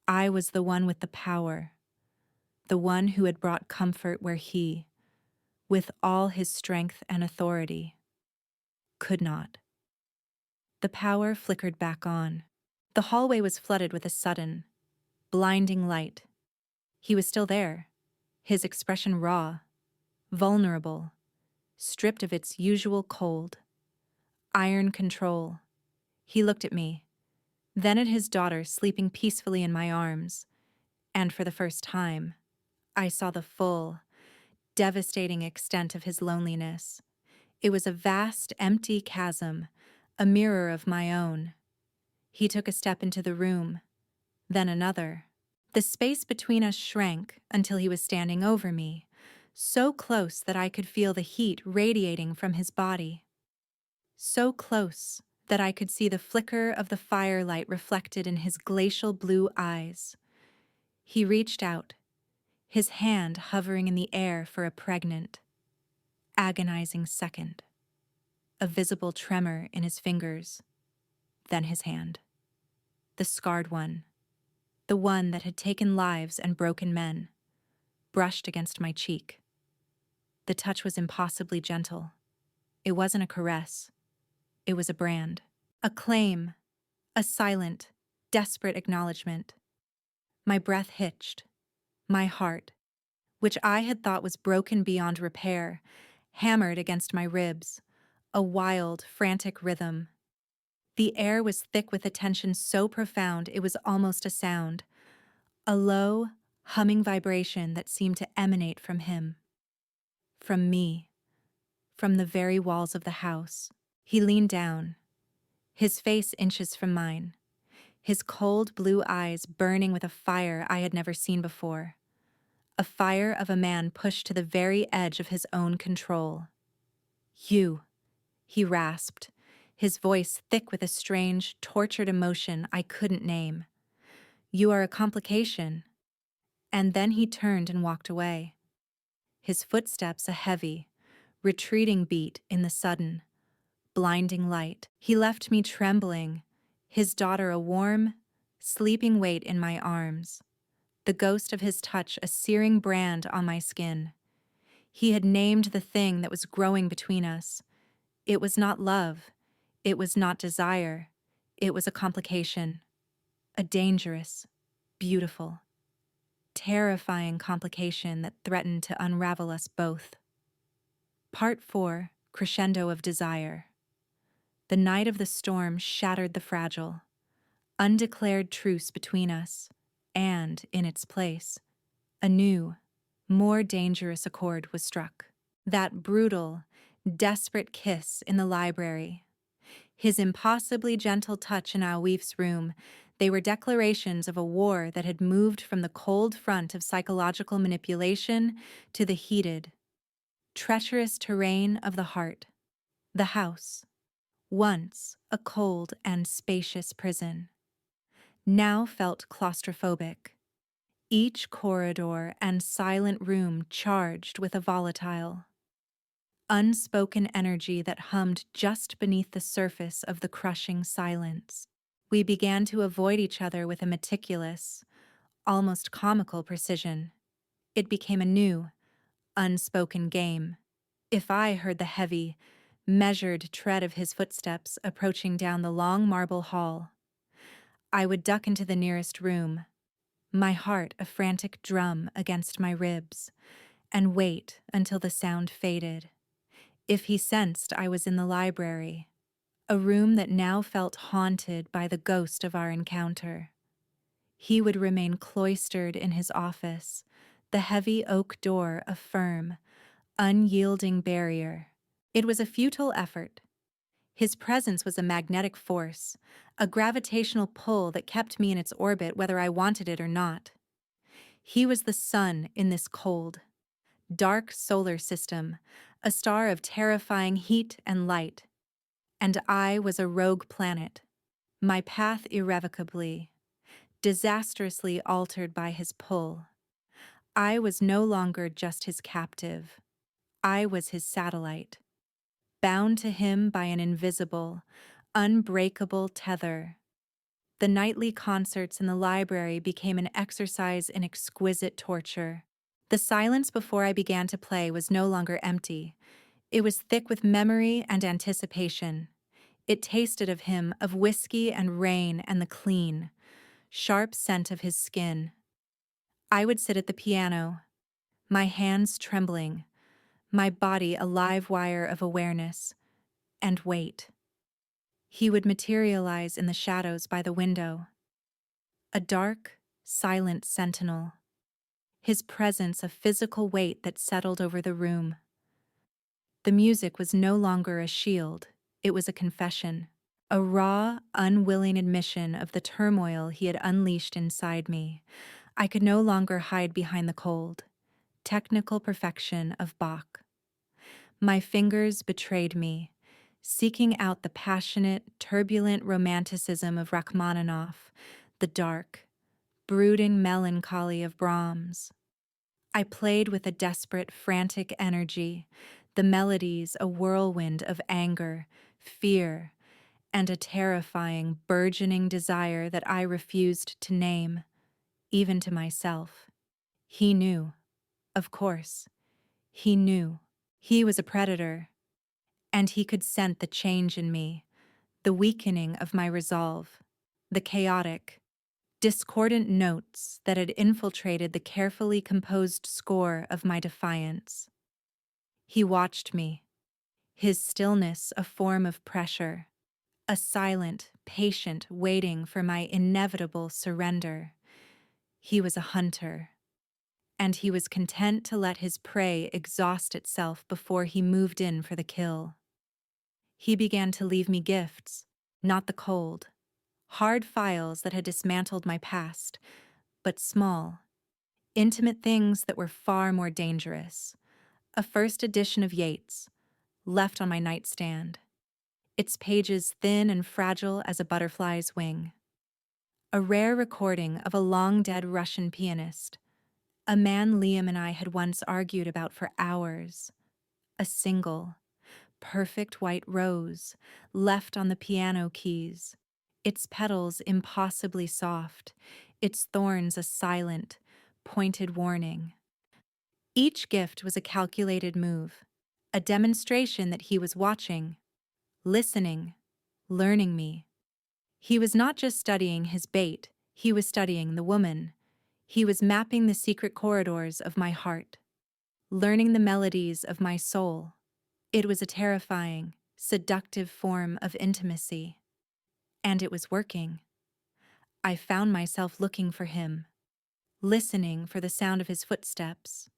Speaker 1: I was the one with the power, the one who had brought comfort where he, with all his strength and authority, could not. The power flickered back on. The hallway was flooded with a sudden, blinding light. He was still there, his expression raw, vulnerable, stripped of its usual cold, iron control. He looked at me, then at his daughter sleeping peacefully in my arms, and for the first time, I saw the full, devastating extent of his loneliness. It was a vast, empty chasm, a mirror of my own. He took a step into the room, then another. The space between us shrank until he was standing over me, so close that I could feel the heat radiating from his body. So close that I could see the flicker of the firelight reflected in his glacial blue eyes. He reached out, his hand hovering in the air for a pregnant, agonizing second. A visible tremor in his fingers, then his hand. The scarred one, the one that had taken lives and broken men, brushed against my cheek. The touch was impossibly gentle. It wasn't a caress. It was a brand. A claim. A silent, desperate acknowledgement. My breath hitched. My heart, which I had thought was broken beyond repair, hammered against my ribs, a wild, frantic rhythm. The air was thick with a tension so profound it was almost a sound, a low, humming vibration that seemed to emanate from him. From me. From the very walls of the house. He leaned down, his face inches from mine, his cold blue eyes burning with a fire I had never seen before. A fire of a man pushed to the very edge of his own control. You, he rasped, his voice thick with a strange, tortured emotion I couldn't name. You are a complication. And then he turned and walked away. His footsteps a heavy, retreating beat in the sudden, blinding light. He left me trembling, his daughter a warm, sleeping weight in my arms, the ghost of his touch a searing brand on my skin. He had named the thing that was growing between us. It was not love. It was not desire. It was a complication. A dangerous, beautiful, terrifying complication that threatened to unravel us both. Part 4, Crescendo of Desire. The night of the storm shattered the fragile, undeclared truce between us, and, in its place, a new, more dangerous accord was struck. That brutal, desperate kiss in the library. His impossibly gentle touch in Awif's room, they were declarations of a war that had moved from the cold front of psychological manipulation to the heated, treacherous terrain of the heart. The house, once a cold and spacious prison, now felt claustrophobic. Each corridor and silent room charged with a volatile, unspoken energy that hummed just beneath the surface of the crushing silence. We began to avoid each other with a meticulous, almost comical precision. It became a new, unspoken game. If I heard the heavy, measured tread of his footsteps approaching down the long marble hall, I would duck into the nearest room, my heart a frantic drum against my ribs, and wait until the sound faded. If he sensed I was in the library, a room that now felt haunted by the ghost of our encounter, he would remain cloistered in his office, the heavy oak door a firm, unyielding barrier. It was a futile effort. His presence was a magnetic force, a gravitational pull that kept me in its orbit whether I wanted it or not. He was the sun in this cold, dark solar system, a star of terrifying heat and light. And I was a rogue planet, my path irrevocably, disastrously altered by his pull. I was no longer just his captive. I was his satellite, bound to him by an invisible, unbreakable tether. The nightly concerts in the library became an exercise in exquisite torture. The silence before I began to play was no longer empty. It was thick with memory and anticipation. It tasted of him, of whiskey and rain and the clean, sharp scent of his skin. I would sit at the piano, my hands trembling, my body a live wire of awareness, and wait. He would materialize in the shadows by the window, a dark, silent sentinel, his presence a physical weight that settled over the room. The music was no longer a shield, it was a confession, a raw, unwilling admission of the turmoil he had unleashed inside me. I could no longer hide behind the cold, technical perfection of Bach. My fingers betrayed me, seeking out the passionate, turbulent romanticism of Rachmaninoff, the dark, brooding melancholy of Brahms. I played with a desperate, frantic energy, the melodies a whirlwind of anger, fear, and a terrifying, burgeoning desire that I refused to name, even to myself. He knew, of course, he knew. He was a predator, and he could scent the change in me, the weakening of my resolve, the chaotic, discordant notes that had infiltrated the carefully composed score of my defiance. He watched me, his stillness a form of pressure, a silent, patient waiting for my inevitable surrender. He was a hunter, and he was content to let his prey exhaust itself before he moved in for the kill. He began to leave me gifts, not the cold, hard files that had dismantled my past, but small, intimate things that were far more dangerous. A first edition of Yeats, left on my nightstand, its pages thin and fragile as a butterfly's wing. A rare recording of a long-dead Russian pianist, a man Liam and I had once argued about for hours. A single, perfect white rose, left on the piano keys, its petals impossibly soft, its thorns a silent, pointed warning. Each gift was a calculated move, a demonstration that he was watching, listening, learning me. He was not just studying his bait, he was studying the woman. He was mapping the secret corridors of my heart, learning the melodies of my soul. It was a terrifying, seductive form of intimacy. And it was working. I found myself looking for him, listening for the sound of his footsteps,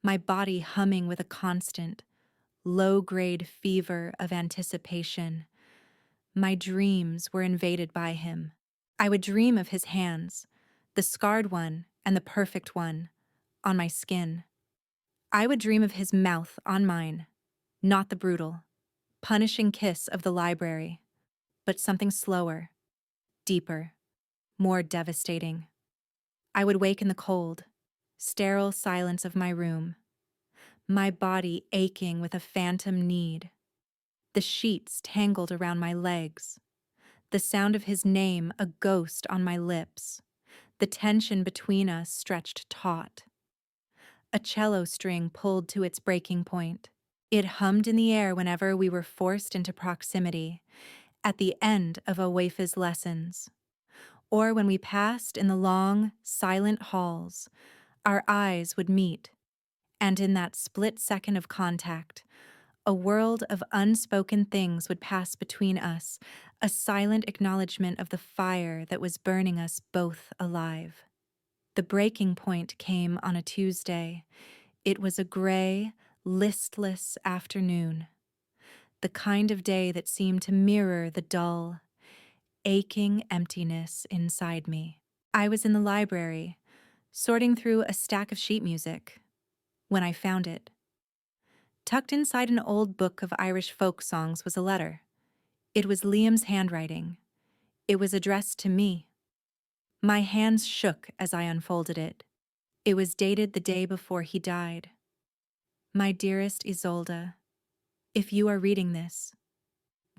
Speaker 1: my body humming with a constant, low-grade fever of anticipation. My dreams were invaded by him. I would dream of his hands, the scarred one and the perfect one, on my skin. I would dream of his mouth on mine, not the brutal, punishing kiss of the library, but something slower, deeper, more devastating. I would wake in the cold, sterile silence of my room, my body aching with a phantom need, the sheets tangled around my legs, the sound of his name a ghost on my lips, the tension between us stretched taut. A cello string pulled to its breaking point. It hummed in the air whenever we were forced into proximity, at the end of Owafa's lessons, or when we passed in the long, silent halls. Our eyes would meet, and in that split second of contact, a world of unspoken things would pass between us, a silent acknowledgement of the fire that was burning us both alive. The breaking point came on a Tuesday. It was a gray, listless afternoon, the kind of day that seemed to mirror the dull, aching emptiness inside me. I was in the library, sorting through a stack of sheet music, when I found it. Tucked inside an old book of Irish folk songs was a letter. It was Liam's handwriting. It was addressed to me. My hands shook as I unfolded it. It was dated the day before he died. My dearest Isolde, if you are reading this,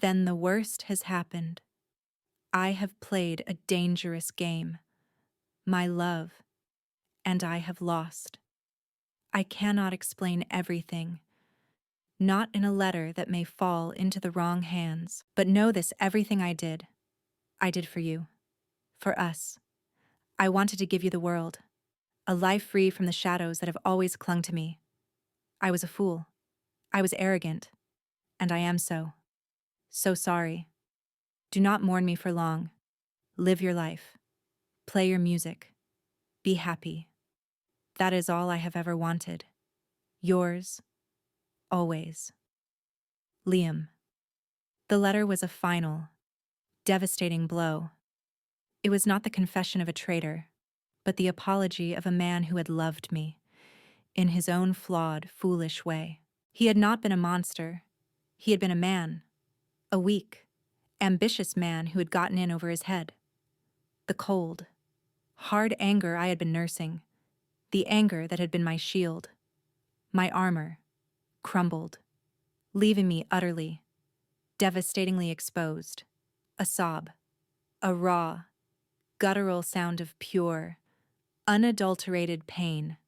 Speaker 1: then the worst has happened. I have played a dangerous game, my love, and I have lost. I cannot explain everything, not in a letter that may fall into the wrong hands, but know this: everything I did for you, for us. I wanted to give you the world, a life free from the shadows that have always clung to me. I was a fool. I was arrogant, and I am so. So sorry. Do not mourn me for long. Live your life. Play your music. Be happy. That is all I have ever wanted. Yours, always. Liam. The letter was a final, devastating blow. It was not the confession of a traitor, but the apology of a man who had loved me, in his own flawed, foolish way. He had not been a monster. He had been a man, a weak, ambitious man who had gotten in over his head. The cold, hard anger I had been nursing, the anger that had been my shield, my armor, crumbled, leaving me utterly, devastatingly exposed. A sob, a raw, guttural sound of pure, unadulterated pain,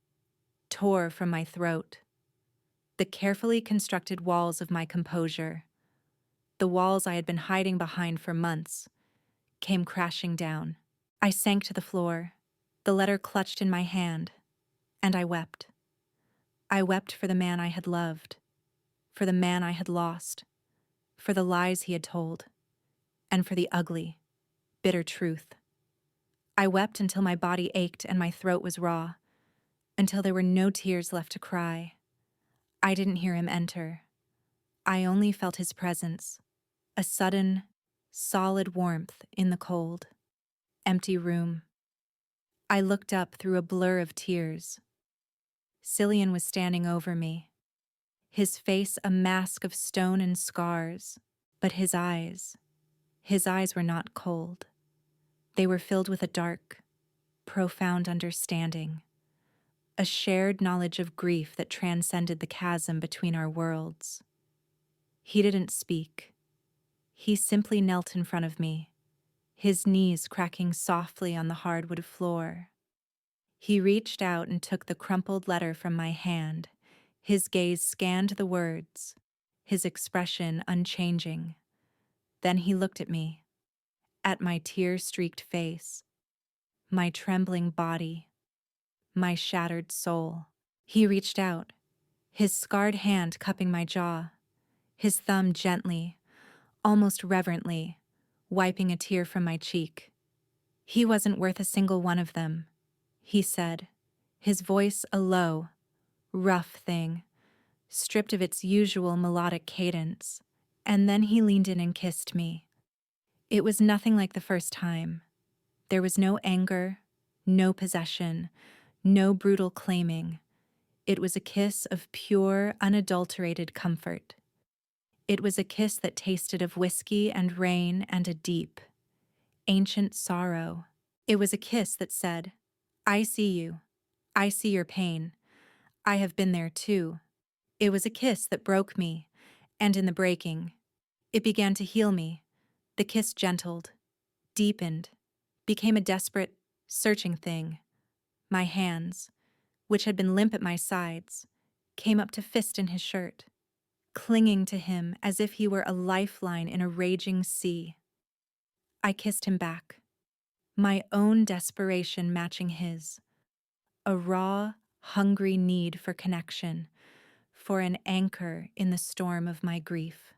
Speaker 1: tore from my throat. The carefully constructed walls of my composure, the walls I had been hiding behind for months, came crashing down. I sank to the floor, the letter clutched in my hand, and I wept. I wept for the man I had loved, for the man I had lost, for the lies he had told, and for the ugly, bitter truth. I wept until my body ached and my throat was raw, until there were no tears left to cry. I didn't hear him enter. I only felt his presence, a sudden, solid warmth in the cold, empty room. I looked up through a blur of tears. Cillian was standing over me, his face a mask of stone and scars, but his eyes were not cold. They were filled with a dark, profound understanding, a shared knowledge of grief that transcended the chasm between our worlds. He didn't speak. He simply knelt in front of me, his knees cracking softly on the hardwood floor. He reached out and took the crumpled letter from my hand. His gaze scanned the words, his expression unchanging. Then he looked at me, at my tear-streaked face, my trembling body, my shattered soul. He reached out, his scarred hand cupping my jaw, his thumb gently, almost reverently, wiping a tear from my cheek. He wasn't worth a single one of them, he said, his voice a low, rough thing, stripped of its usual melodic cadence. And then he leaned in and kissed me. It was nothing like the first time. There was no anger, no possession, no brutal claiming. It was a kiss of pure, unadulterated comfort. It was a kiss that tasted of whiskey and rain and a deep, ancient sorrow. It was a kiss that said, I see you. I see your pain. I have been there too. It was a kiss that broke me, and in the breaking, it began to heal me. The kiss gentled, deepened, became a desperate, searching thing. My hands, which had been limp at my sides, came up to fist in his shirt, clinging to him as if he were a lifeline in a raging sea. I kissed him back, my own desperation matching his, a raw, hungry need for connection, for an anchor in the storm of my grief.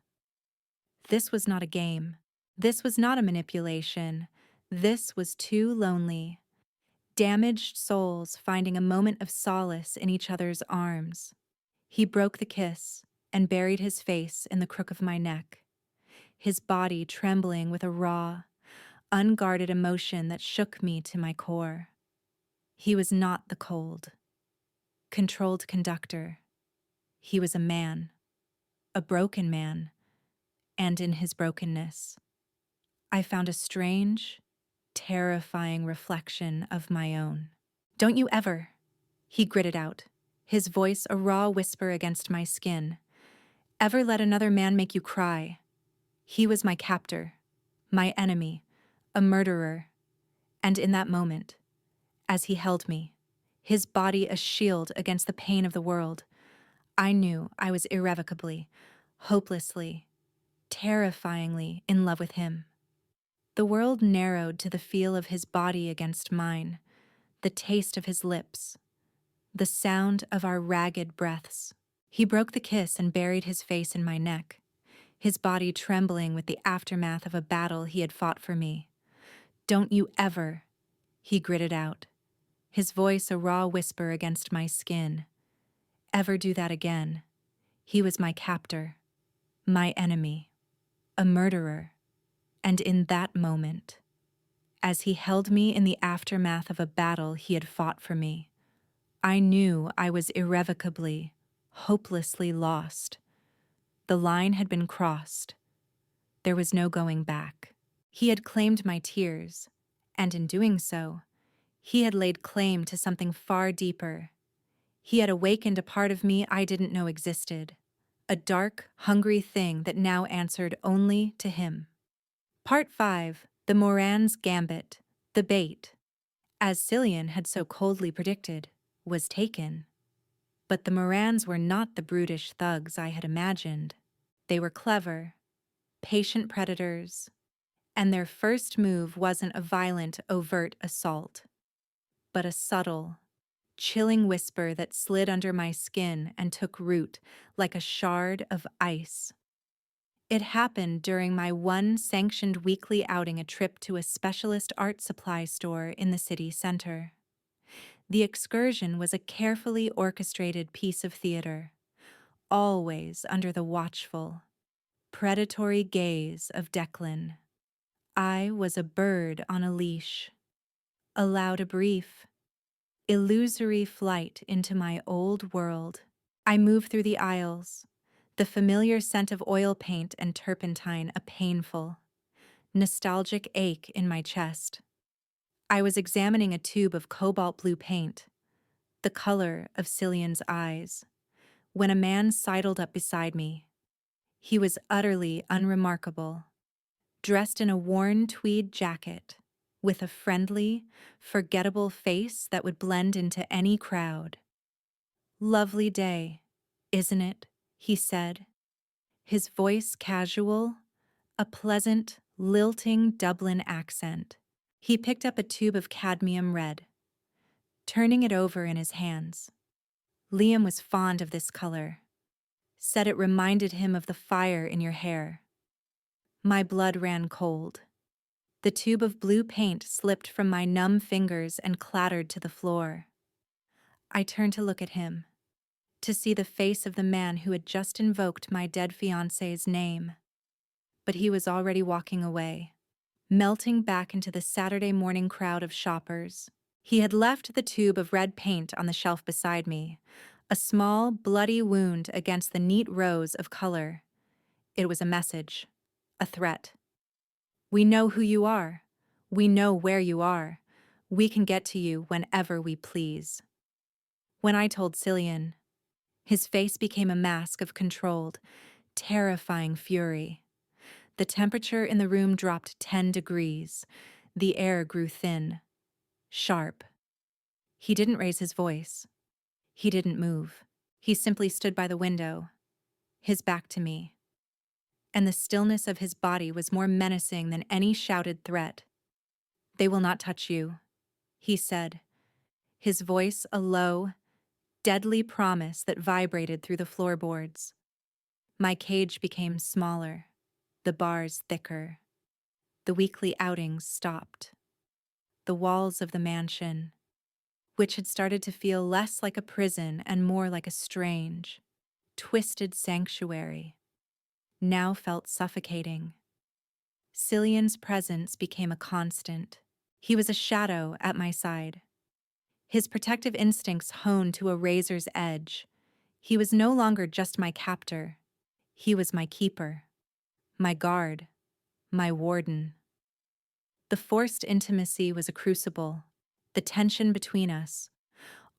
Speaker 1: This was not a game. This was not a manipulation. This was too lonely, damaged souls finding a moment of solace in each other's arms. He broke the kiss and buried his face in the crook of my neck, his body trembling with a raw, unguarded emotion that shook me to my core. He was not the cold, controlled conductor. He was a man, a broken man, and in his brokenness, I found a strange, terrifying reflection of my own. "Don't you ever," he gritted out, his voice a raw whisper against my skin, "ever let another man make you cry." He was my captor, my enemy, a murderer, and in that moment, as he held me, his body a shield against the pain of the world, I knew I was irrevocably, hopelessly, terrifyingly in love with him. The world narrowed to the feel of his body against mine, the taste of his lips, the sound of our ragged breaths. He broke the kiss and buried his face in my neck, his body trembling with the aftermath of a battle he had fought for me. "Don't you ever," he gritted out, his voice a raw whisper against my skin, "ever do that again." He was my captor, my enemy, a murderer, and in that moment, as he held me in the aftermath of a battle he had fought for me, I knew I was irrevocably, hopelessly lost. The line had been crossed. There was no going back. He had claimed my tears, and in doing so, he had laid claim to something far deeper. He had awakened a part of me I didn't know existed, a dark, hungry thing that now answered only to him. Part 5, The Moran's Gambit, the bait, as Cillian had so coldly predicted, was taken. But the Morans were not the brutish thugs I had imagined. They were clever, patient predators, and their first move wasn't a violent, overt assault, but a subtle, chilling whisper that slid under my skin and took root like a shard of ice. It happened during my one sanctioned weekly outing, a trip to a specialist art supply store in the city center. The excursion was a carefully orchestrated piece of theater, always under the watchful, predatory gaze of Declan. I was a bird on a leash, allowed a brief, illusory flight into my old world. I moved through the aisles, the familiar scent of oil paint and turpentine a painful, nostalgic ache in my chest. I was examining a tube of cobalt blue paint, the color of Cillian's eyes, when a man sidled up beside me. He was utterly unremarkable, dressed in a worn tweed jacket, with a friendly, forgettable face that would blend into any crowd. "Lovely day, isn't it?" he said, his voice casual, a pleasant, lilting Dublin accent. He picked up a tube of cadmium red, turning it over in his hands. Liam was fond of this color, said it reminded him of the fire in your hair. My blood ran cold. The tube of blue paint slipped from my numb fingers and clattered to the floor. I turned to look at him, to see the face of the man who had just invoked my dead fiancé's name. But he was already walking away, melting back into the Saturday morning crowd of shoppers. He had left the tube of red paint on the shelf beside me, a small, bloody wound against the neat rows of color. It was a message, a threat. "We know who you are. We know where you are. We can get to you whenever we please." When I told Cillian, his face became a mask of controlled, terrifying fury. The temperature in the room dropped 10 degrees. The air grew thin, sharp. He didn't raise his voice. He didn't move. He simply stood by the window, his back to me. And the stillness of his body was more menacing than any shouted threat. "They will not touch you," he said, his voice a low, deadly promise that vibrated through the floorboards. My cage became smaller, the bars thicker. The weekly outings stopped. The walls of the mansion, which had started to feel less like a prison and more like a strange, twisted sanctuary, now felt suffocating. Cillian's presence became a constant. He was a shadow at my side. His protective instincts honed to a razor's edge. He was no longer just my captor. He was my keeper, my guard, my warden. The forced intimacy was a crucible. The tension between us,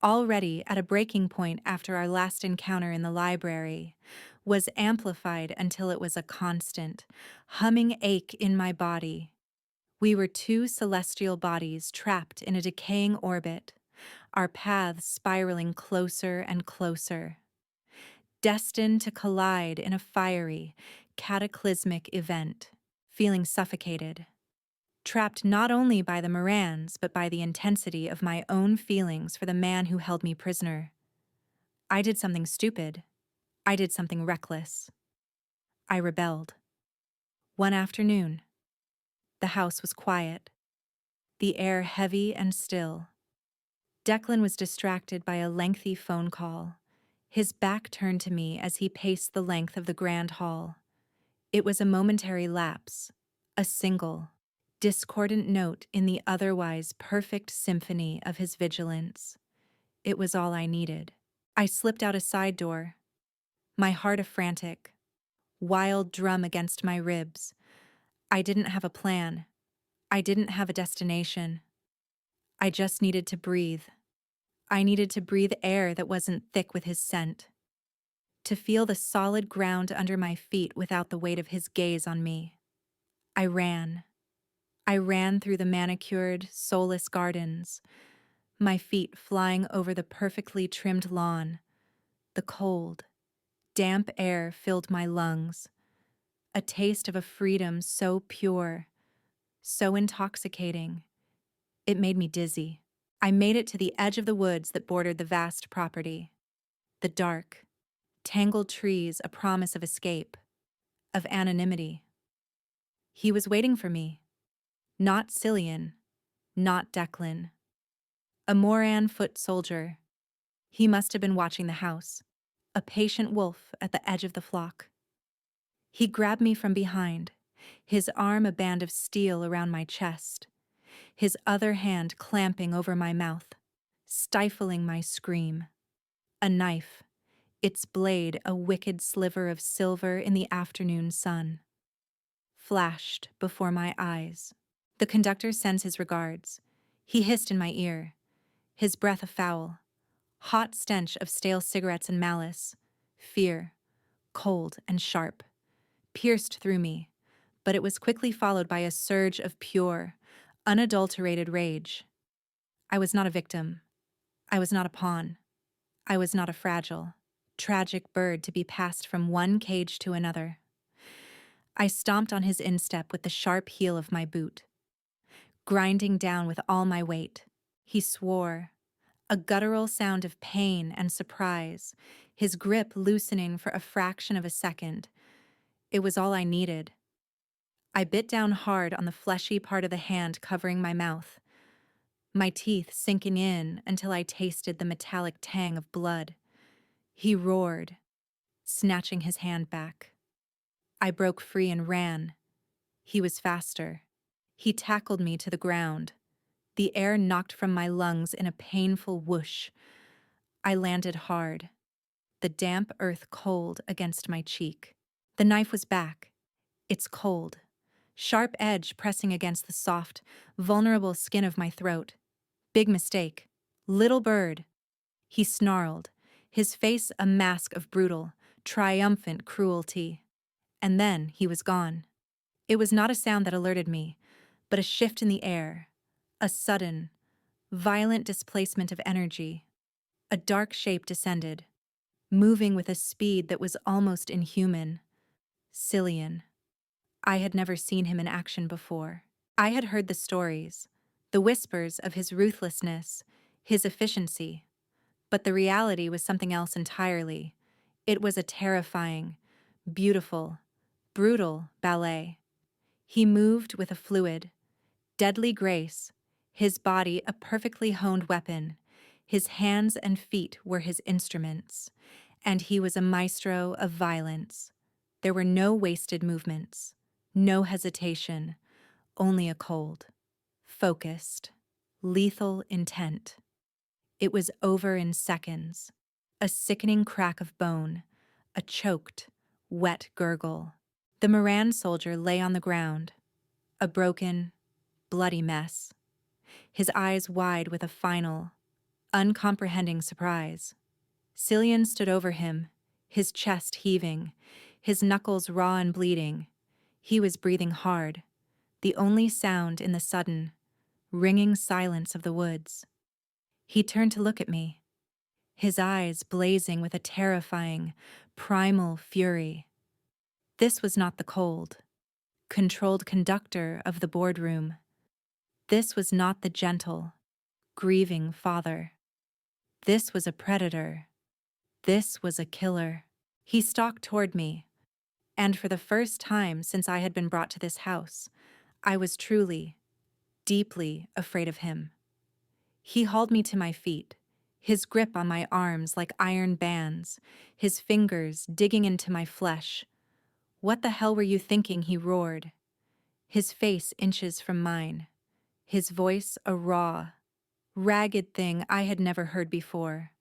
Speaker 1: already at a breaking point after our last encounter in the library, was amplified until it was a constant, humming ache in my body. We were two celestial bodies trapped in a decaying orbit, our paths spiraling closer and closer, destined to collide in a fiery, cataclysmic event, feeling suffocated. Trapped not only by the Morans, but by the intensity of my own feelings for the man who held me prisoner. I did something stupid. I did something reckless. I rebelled. One afternoon, the house was quiet, the air heavy and still. Declan was distracted by a lengthy phone call, his back turned to me as he paced the length of the grand hall. It was a momentary lapse, a single, discordant note in the otherwise perfect symphony of his vigilance. It was all I needed. I slipped out a side door, my heart a frantic, wild drum against my ribs. I didn't have a plan. I didn't have a destination. I just needed to breathe. I needed to breathe air that wasn't thick with his scent, to feel the solid ground under my feet without the weight of his gaze on me. I ran. I ran through the manicured, soulless gardens, my feet flying over the perfectly trimmed lawn. The cold, damp air filled my lungs, a taste of a freedom so pure, so intoxicating. It made me dizzy. I made it to the edge of the woods that bordered the vast property. The dark, tangled trees a promise of escape, of anonymity. He was waiting for me. Not Cillian, not Declan. A Moran foot soldier. He must have been watching the house, a patient wolf at the edge of the flock. He grabbed me from behind, his arm a band of steel around my chest, his other hand clamping over my mouth, stifling my scream. A knife, its blade a wicked sliver of silver in the afternoon sun, flashed before my eyes. The conductor sends his regards. He hissed in my ear, his breath a foul, hot stench of stale cigarettes and malice, fear, cold and sharp, pierced through me, but it was quickly followed by a surge of pure, unadulterated rage. I was not a victim. I was not a pawn. I was not a fragile, tragic bird to be passed from one cage to another. I stomped on his instep with the sharp heel of my boot, grinding down with all my weight. He swore, a guttural sound of pain and surprise, his grip loosening for a fraction of a second. It was all I needed. I bit down hard on the fleshy part of the hand covering my mouth, my teeth sinking in until I tasted the metallic tang of blood. He roared, snatching his hand back. I broke free and ran. He was faster. He tackled me to the ground. The air knocked from my lungs in a painful whoosh. I landed hard, the damp earth cold against my cheek. The knife was back. It's cold, sharp edge pressing against the soft, vulnerable skin of my throat. Big mistake. Little bird. He snarled, his face a mask of brutal, triumphant cruelty. And then he was gone. It was not a sound that alerted me, but a shift in the air, a sudden, violent displacement of energy. A dark shape descended, moving with a speed that was almost inhuman. Cillian. I had never seen him in action before. I had heard the stories, the whispers of his ruthlessness, his efficiency. But the reality was something else entirely. It was a terrifying, beautiful, brutal ballet. He moved with a fluid, deadly grace, his body a perfectly honed weapon, His hands and feet were his instruments, and he was a maestro of violence. There were no wasted movements, no hesitation, only a cold, focused, lethal intent. It was over in seconds. A sickening crack of bone, a choked, wet gurgle. The Moran soldier lay on the ground, a broken, bloody mess, his eyes wide with a final, uncomprehending surprise. Cillian stood over him, his chest heaving, his knuckles raw and bleeding. He was breathing hard, the only sound in the sudden, ringing silence of the woods. He turned to look at me, his eyes blazing with a terrifying, primal fury. This was not the cold, controlled conductor of the boardroom. This was not the gentle, grieving father. This was a predator. This was a killer. He stalked toward me, and for the first time since I had been brought to this house, I was truly, deeply afraid of him. He hauled me to my feet, his grip on my arms like iron bands, his fingers digging into my flesh. "What the hell were you thinking?" he roared. His face inches from mine, his voice a raw, ragged thing I had never heard before.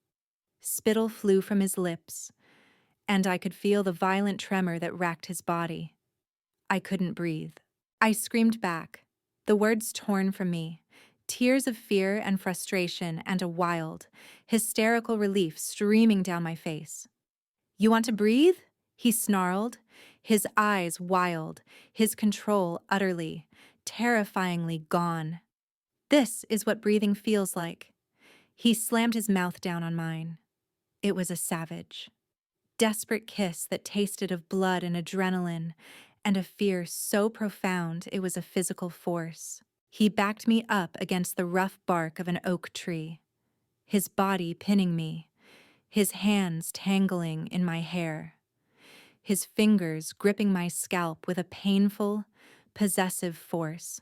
Speaker 1: Spittle flew from his lips, and I could feel the violent tremor that racked his body. I couldn't breathe. I screamed back, the words torn from me, tears of fear and frustration and a wild, hysterical relief streaming down my face. "You want to breathe?" he snarled, his eyes wild, his control utterly, terrifyingly gone. "This is what breathing feels like." He slammed his mouth down on mine. It was a savage, desperate kiss that tasted of blood and adrenaline, and a fear so profound it was a physical force. He backed me up against the rough bark of an oak tree, his body pinning me, his hands tangling in my hair, his fingers gripping my scalp with a painful, possessive force.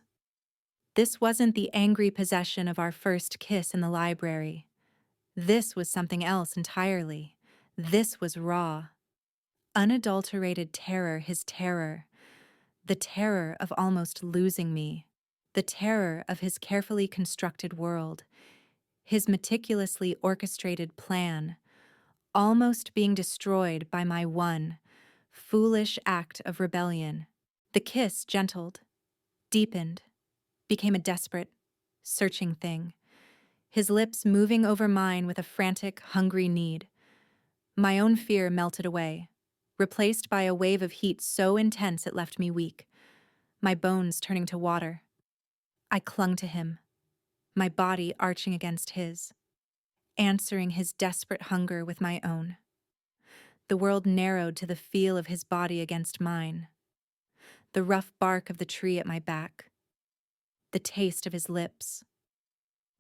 Speaker 1: This wasn't the angry possession of our first kiss in the library. This was something else entirely. This was raw, unadulterated terror, his terror, the terror of almost losing me, the terror of his carefully constructed world, his meticulously orchestrated plan, almost being destroyed by my one foolish act of rebellion. The kiss gentled, deepened, became a desperate, searching thing, his lips moving over mine with a frantic, hungry need. My own fear melted away, replaced by a wave of heat so intense it left me weak, my bones turning to water. I clung to him, my body arching against his, answering his desperate hunger with my own. The world narrowed to the feel of his body against mine, the rough bark of the tree at my back, the taste of his lips,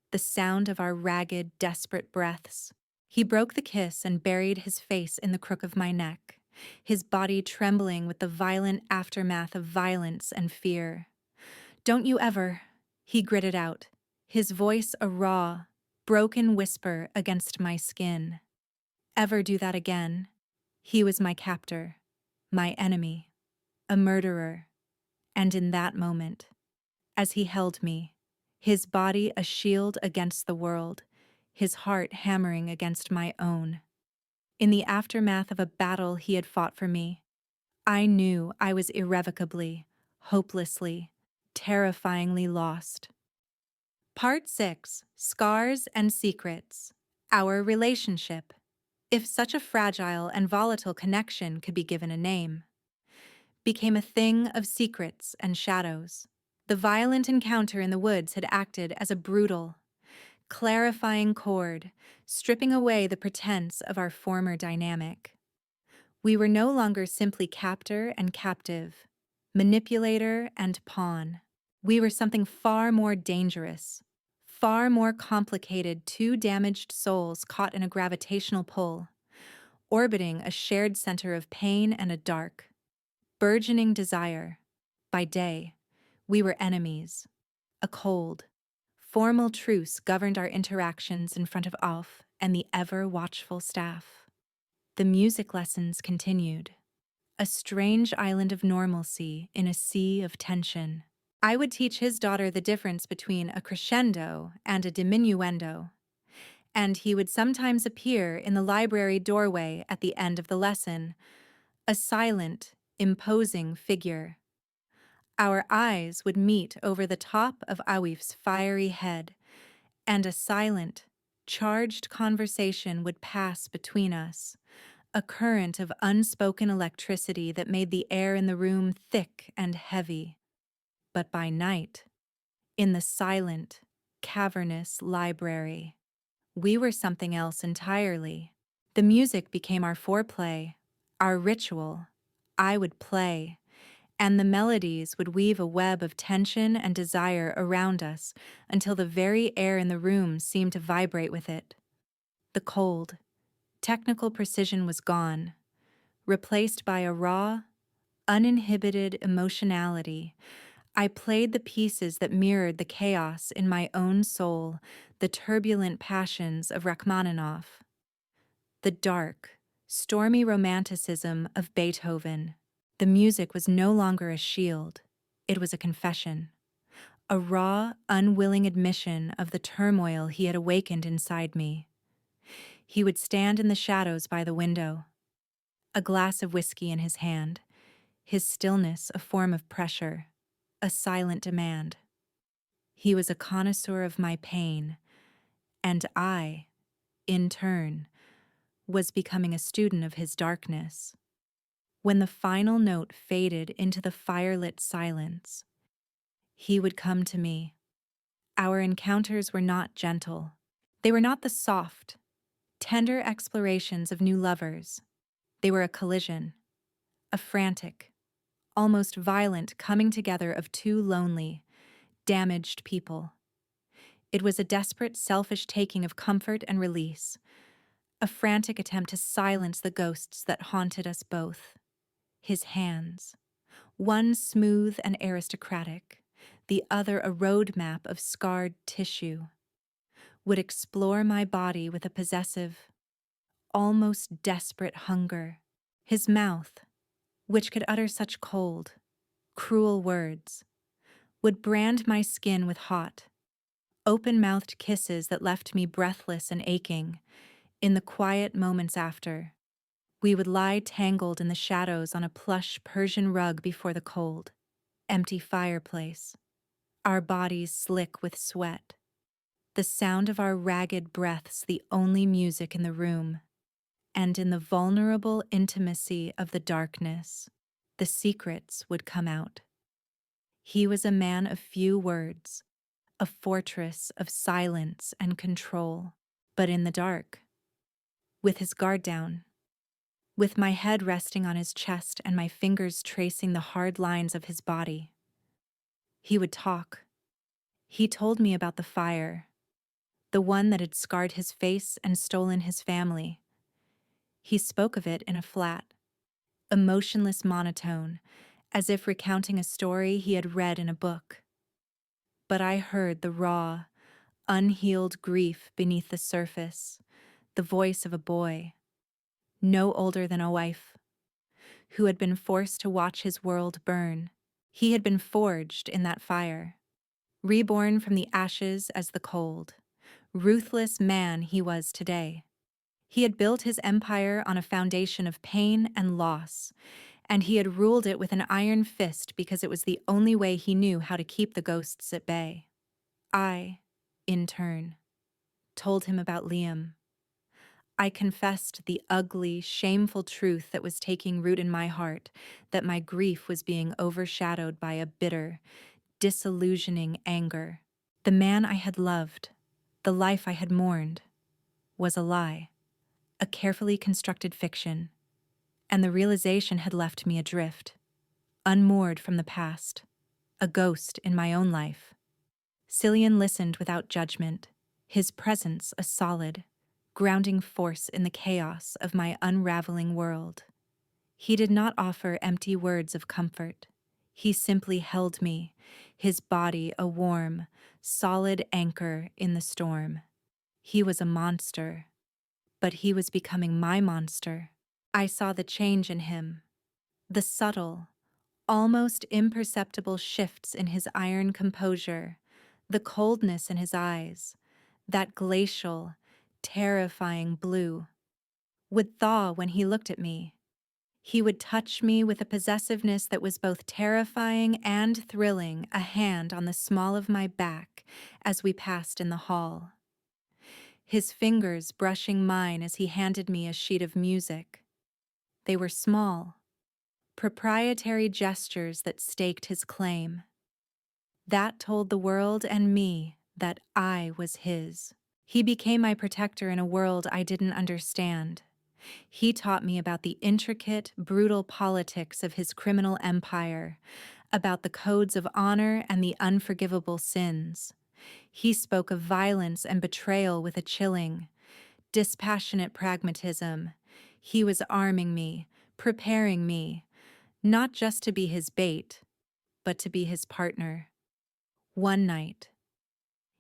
Speaker 1: the sound of our ragged, desperate breaths. He broke the kiss and buried his face in the crook of my neck, his body trembling with the violent aftermath of violence and fear. "Don't you ever," he gritted out, his voice a raw, broken whisper against my skin, "ever do that again." He was my captor, my enemy, a murderer, and in that moment, as he held me, his body a shield against the world, his heart hammering against my own, in the aftermath of a battle he had fought for me, I knew I was irrevocably, hopelessly, terrifyingly lost. Part 6: Scars and Secrets. Our relationship, if such a fragile and volatile connection could be given a name, became a thing of secrets and shadows. The violent encounter in the woods had acted as a brutal, clarifying chord, stripping away the pretense of our former dynamic. We were no longer simply captor and captive, manipulator and pawn. We were something far more dangerous, far more complicated, two damaged souls caught in a gravitational pull, orbiting a shared center of pain and a dark, burgeoning desire. By day, we were enemies, a cold, Formal truce governed our interactions in front of Alf and the ever-watchful staff. The music lessons continued, a strange island of normalcy in a sea of tension. I would teach his daughter the difference between a crescendo and a diminuendo, and he would sometimes appear in the library doorway at the end of the lesson, a silent, imposing figure. Our eyes would meet over the top of Awif's fiery head, and a silent, charged conversation would pass between us, a current of unspoken electricity that made the air in the room thick and heavy. But by night, in the silent, cavernous library, we were something else entirely. The music became our foreplay, our ritual. I would play, and the melodies would weave a web of tension and desire around us until the very air in the room seemed to vibrate with it. The cold, technical precision was gone, replaced by a raw, uninhibited emotionality. I played the pieces that mirrored the chaos in my own soul, the turbulent passions of Rachmaninoff, the dark, stormy romanticism of Beethoven. The music was no longer a shield, it was a confession, a raw, unwilling admission of the turmoil he had awakened inside me. He would stand in the shadows by the window, a glass of whiskey in his hand, his stillness a form of pressure, a silent demand. He was a connoisseur of my pain, and I, in turn, was becoming a student of his darkness. When the final note faded into the firelit silence, he would come to me. Our encounters were not gentle. They were not the soft, tender explorations of new lovers. They were a collision, a frantic, almost violent coming together of two lonely, damaged people. It was a desperate, selfish taking of comfort and release, a frantic attempt to silence the ghosts that haunted us both. His hands, one smooth and aristocratic, the other a roadmap of scarred tissue, would explore my body with a possessive, almost desperate hunger. His mouth, which could utter such cold, cruel words, would brand my skin with hot, open-mouthed kisses that left me breathless and aching. In the quiet moments after, we would lie tangled in the shadows on a plush Persian rug before the cold, empty fireplace, our bodies slick with sweat, the sound of our ragged breaths the only music in the room, and in the vulnerable intimacy of the darkness, the secrets would come out. He was a man of few words, a fortress of silence and control, but in the dark, with his guard down, with my head resting on his chest and my fingers tracing the hard lines of his body, he would talk. He told me about the fire, the one that had scarred his face and stolen his family. He spoke of it in a flat, emotionless monotone, as if recounting a story he had read in a book. But I heard the raw, unhealed grief beneath the surface, the voice of a boy, no older than a wife, who had been forced to watch his world burn. He had been forged in that fire, reborn from the ashes as the cold, ruthless man he was today. He had built his empire on a foundation of pain and loss, and he had ruled it with an iron fist because it was the only way he knew how to keep the ghosts at bay. I, in turn, told him about Liam. I confessed the ugly, shameful truth that was taking root in my heart, that my grief was being overshadowed by a bitter, disillusioning anger. The man I had loved, the life I had mourned, was a lie, a carefully constructed fiction, and the realization had left me adrift, unmoored from the past, a ghost in my own life. Cillian listened without judgment, his presence a solid, grounding force in the chaos of my unraveling world. He did not offer empty words of comfort. He simply held me, his body a warm, solid anchor in the storm. He was a monster, but he was becoming my monster. I saw the change in him, the subtle, almost imperceptible shifts in his iron composure, the coldness in his eyes, that glacial, terrifying blue, would thaw when he looked at me. He would touch me with a possessiveness that was both terrifying and thrilling, a hand on the small of my back as we passed in the hall. His fingers brushing mine as he handed me a sheet of music. They were small, proprietary gestures that staked his claim. That told the world and me that I was his. He became my protector in a world I didn't understand. He taught me about the intricate, brutal politics of his criminal empire, about the codes of honor and the unforgivable sins. He spoke of violence and betrayal with a chilling, dispassionate pragmatism. He was arming me, preparing me, not just to be his bait, but to be his partner. One night,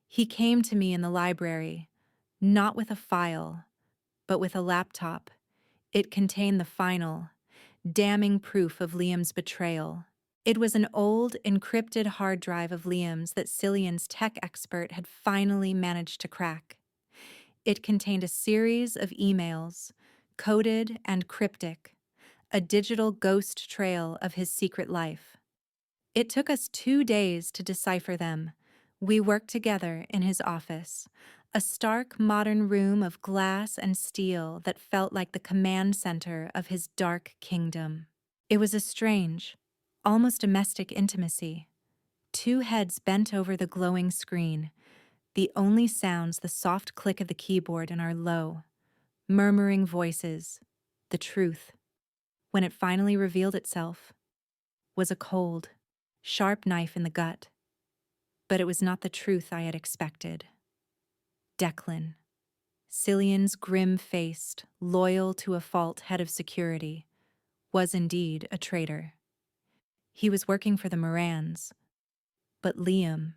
Speaker 1: he came to me in the library, not with a file, but with a laptop. It contained the final, damning proof of Liam's betrayal. It was an old, encrypted hard drive of Liam's that Cillian's tech expert had finally managed to crack. It contained a series of emails, coded and cryptic, a digital ghost trail of his secret life. It took us 2 days to decipher them. We worked together in his office, a stark modern room of glass and steel that felt like the command center of his dark kingdom. It was a strange, almost domestic intimacy. 2 heads bent over the glowing screen, the only sounds the soft click of the keyboard and our low, murmuring voices, the truth. When it finally revealed itself, was a cold, sharp knife in the gut. But it was not the truth I had expected. Declan, Cillian's grim-faced, loyal to a fault head of security, was indeed a traitor. He was working for the Morans, but Liam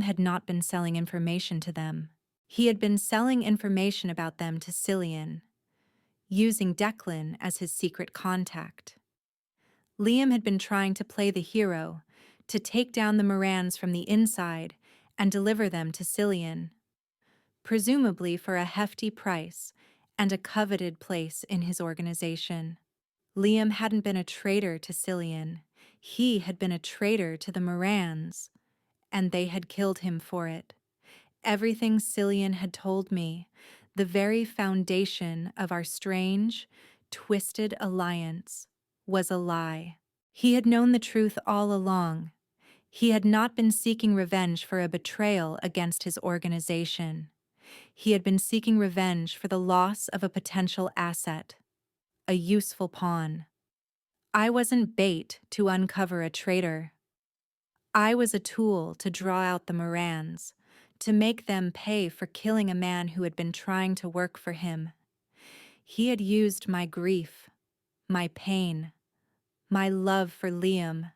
Speaker 1: had not been selling information to them. He had been selling information about them to Cillian, using Declan as his secret contact. Liam had been trying to play the hero, to take down the Morans from the inside and deliver them to Cillian, presumably for a hefty price and a coveted place in his organization. Liam hadn't been a traitor to Cillian. He had been a traitor to the Morans, and they had killed him for it. Everything Cillian had told me, the very foundation of our strange, twisted alliance, was a lie. He had known the truth all along. He had not been seeking revenge for a betrayal against his organization. He had been seeking revenge for the loss of a potential asset, a useful pawn. I wasn't bait to uncover a traitor. I was a tool to draw out the Morans, to make them pay for killing a man who had been trying to work for him. He had used my grief, my pain, my love for Liam,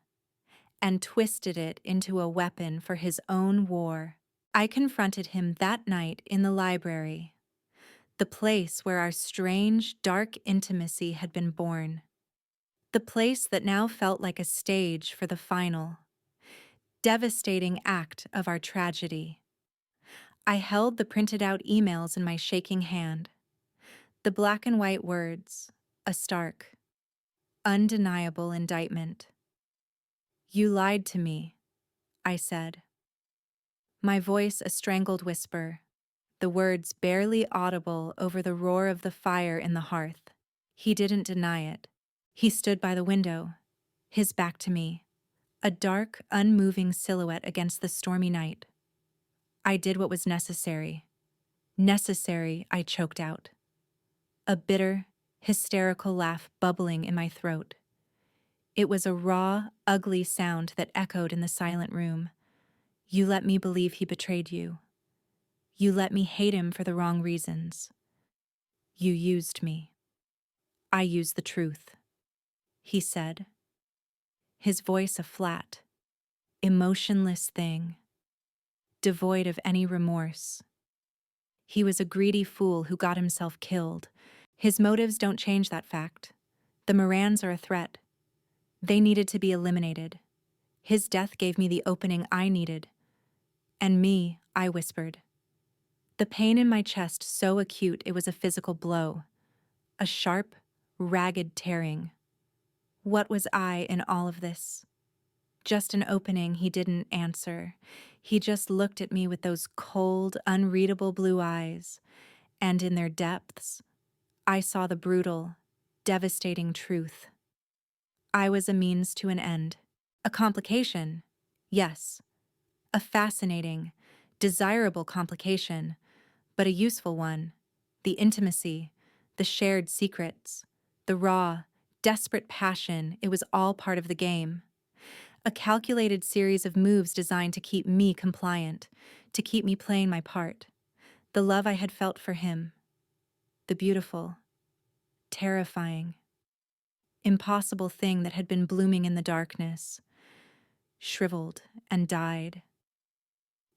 Speaker 1: and twisted it into a weapon for his own war. I confronted him that night in the library, the place where our strange, dark intimacy had been born, the place that now felt like a stage for the final, devastating act of our tragedy. I held the printed-out emails in my shaking hand, the black and white words, a stark, undeniable indictment. "You lied to me," I said. My voice a strangled whisper, the words barely audible over the roar of the fire in the hearth. He didn't deny it. He stood by the window, his back to me, a dark, unmoving silhouette against the stormy night. I did what was necessary. Necessary, I choked out. A bitter, hysterical laugh bubbling in my throat. It was a raw, ugly sound that echoed in the silent room. You let me believe he betrayed you. You let me hate him for the wrong reasons. You used me. I used the truth, he said. his voice a flat, emotionless thing, devoid of any remorse. He was a greedy fool who got himself killed. His motives don't change that fact. The Morans are a threat. They needed to be eliminated. His death gave me the opening I needed. And me, I whispered. The pain in my chest so acute it was a physical blow. A sharp, ragged tearing. What was I in all of this? Just an opening. He didn't answer. He just looked at me with those cold, unreadable blue eyes, and in their depths, I saw the brutal, devastating truth. I was a means to an end. A complication, yes. A fascinating, desirable complication, but a useful one. The intimacy, the shared secrets, the raw, desperate passion, it was all part of the game. A calculated series of moves designed to keep me compliant, to keep me playing my part. The love I had felt for him. The beautiful, terrifying, impossible thing that had been blooming in the darkness, shriveled and died,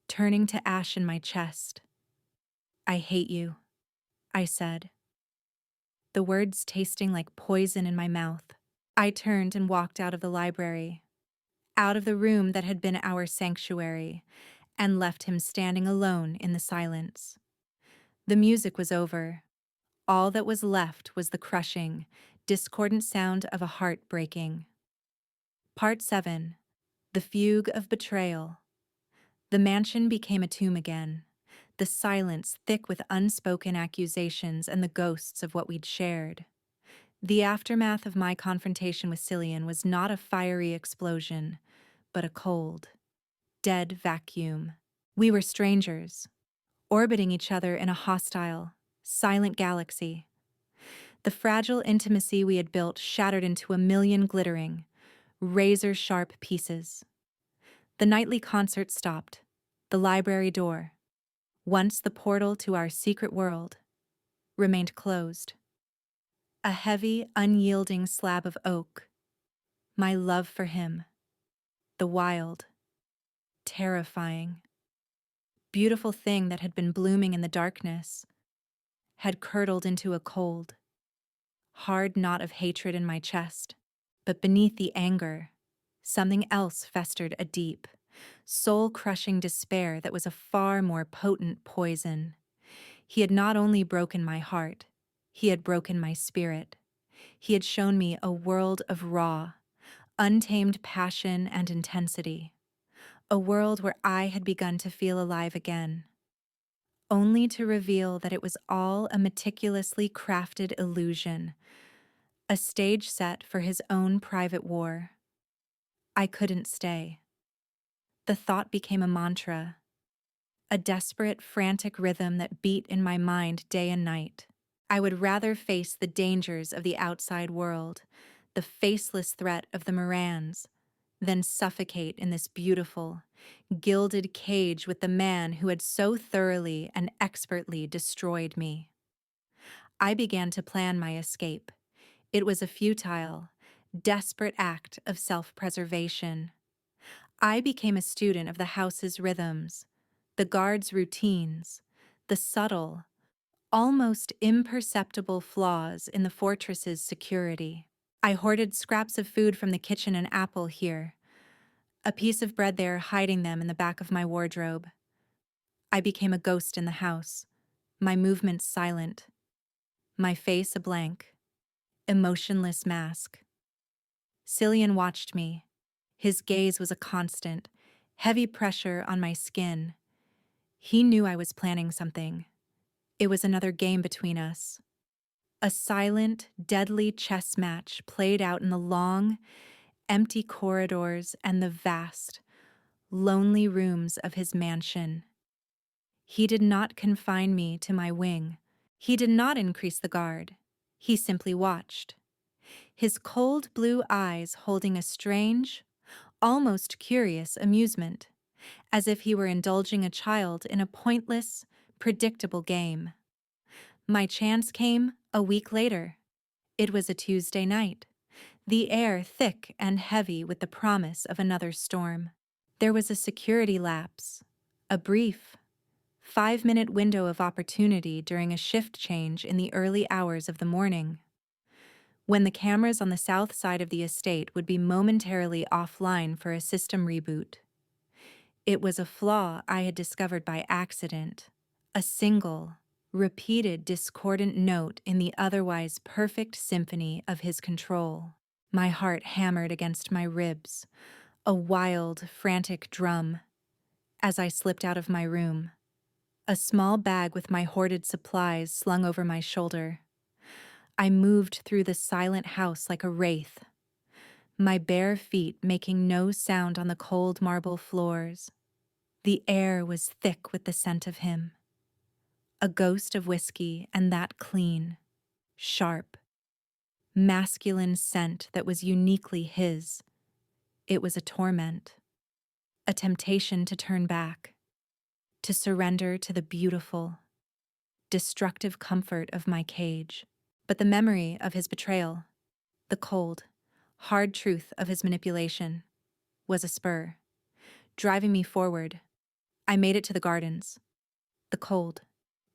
Speaker 1: turning to ash in my chest. I hate you, I said, the words tasting like poison in my mouth. I turned and walked out of the library, out of the room that had been our sanctuary, and left him standing alone in the silence. The music was over. All that was left was the crushing, discordant sound of a heart breaking. Part 7. The Fugue of Betrayal. The mansion became a tomb again, the silence thick with unspoken accusations and the ghosts of what we'd shared. The aftermath of my confrontation with Cillian was not a fiery explosion, but a cold, dead vacuum. We were strangers, orbiting each other in a hostile, silent galaxy. The fragile intimacy we had built shattered into a million glittering, razor-sharp pieces. The nightly concert stopped. The library door, once the portal to our secret world, remained closed. A heavy, unyielding slab of oak. My love for him. The wild, terrifying, beautiful thing that had been blooming in the darkness had curdled into a cold, hard knot of hatred in my chest. But beneath the anger, something else festered a deep, soul-crushing despair that was a far more potent poison. He had not only broken my heart, he had broken my spirit. He had shown me a world of raw, untamed passion and intensity, a world where I had begun to feel alive again, only to reveal that it was all a meticulously crafted illusion, a stage set for his own private war. I couldn't stay. The thought became a mantra, a desperate, frantic rhythm that beat in my mind day and night. I would rather face the dangers of the outside world, the faceless threat of the Morans, than suffocate in this beautiful, gilded cage with the man who had so thoroughly and expertly destroyed me. I began to plan my escape. It was a futile, desperate act of self-preservation. I became a student of the house's rhythms, the guards' routines, the subtle, almost imperceptible flaws in the fortress's security. I hoarded scraps of food from the kitchen, an apple here, a piece of bread there, hiding them in the back of my wardrobe. I became a ghost in the house, my movements silent, my face a blank, emotionless mask. Cillian watched me. His gaze was a constant, heavy pressure on my skin. He knew I was planning something. It was another game between us. A silent, deadly chess match played out in the long, empty corridors and the vast, lonely rooms of his mansion. He did not confine me to my wing. He did not increase the guard. He simply watched, his cold blue eyes holding a strange, almost curious amusement, as if he were indulging a child in a pointless, predictable game. My chance came a week later. It was a Tuesday night. the air thick and heavy with the promise of another storm. There was a security lapse, a brief, 5-minute window of opportunity during a shift change in the early hours of the morning, when the cameras on the south side of the estate would be momentarily offline for a system reboot. It was a flaw I had discovered by accident, a single, repeated discordant note in the otherwise perfect symphony of his control. My heart hammered against my ribs, a wild, frantic drum, as I slipped out of my room, a small bag with my hoarded supplies slung over my shoulder. I moved through the silent house like a wraith, my bare feet making no sound on the cold marble floors. The air was thick with the scent of him, a ghost of whiskey, and that clean, sharp, masculine scent that was uniquely his. It was a torment, a temptation to turn back, to surrender to the beautiful, destructive comfort of my cage. But the memory of his betrayal, the cold, hard truth of his manipulation, was a spur, driving me forward. I made it to the gardens. The cold,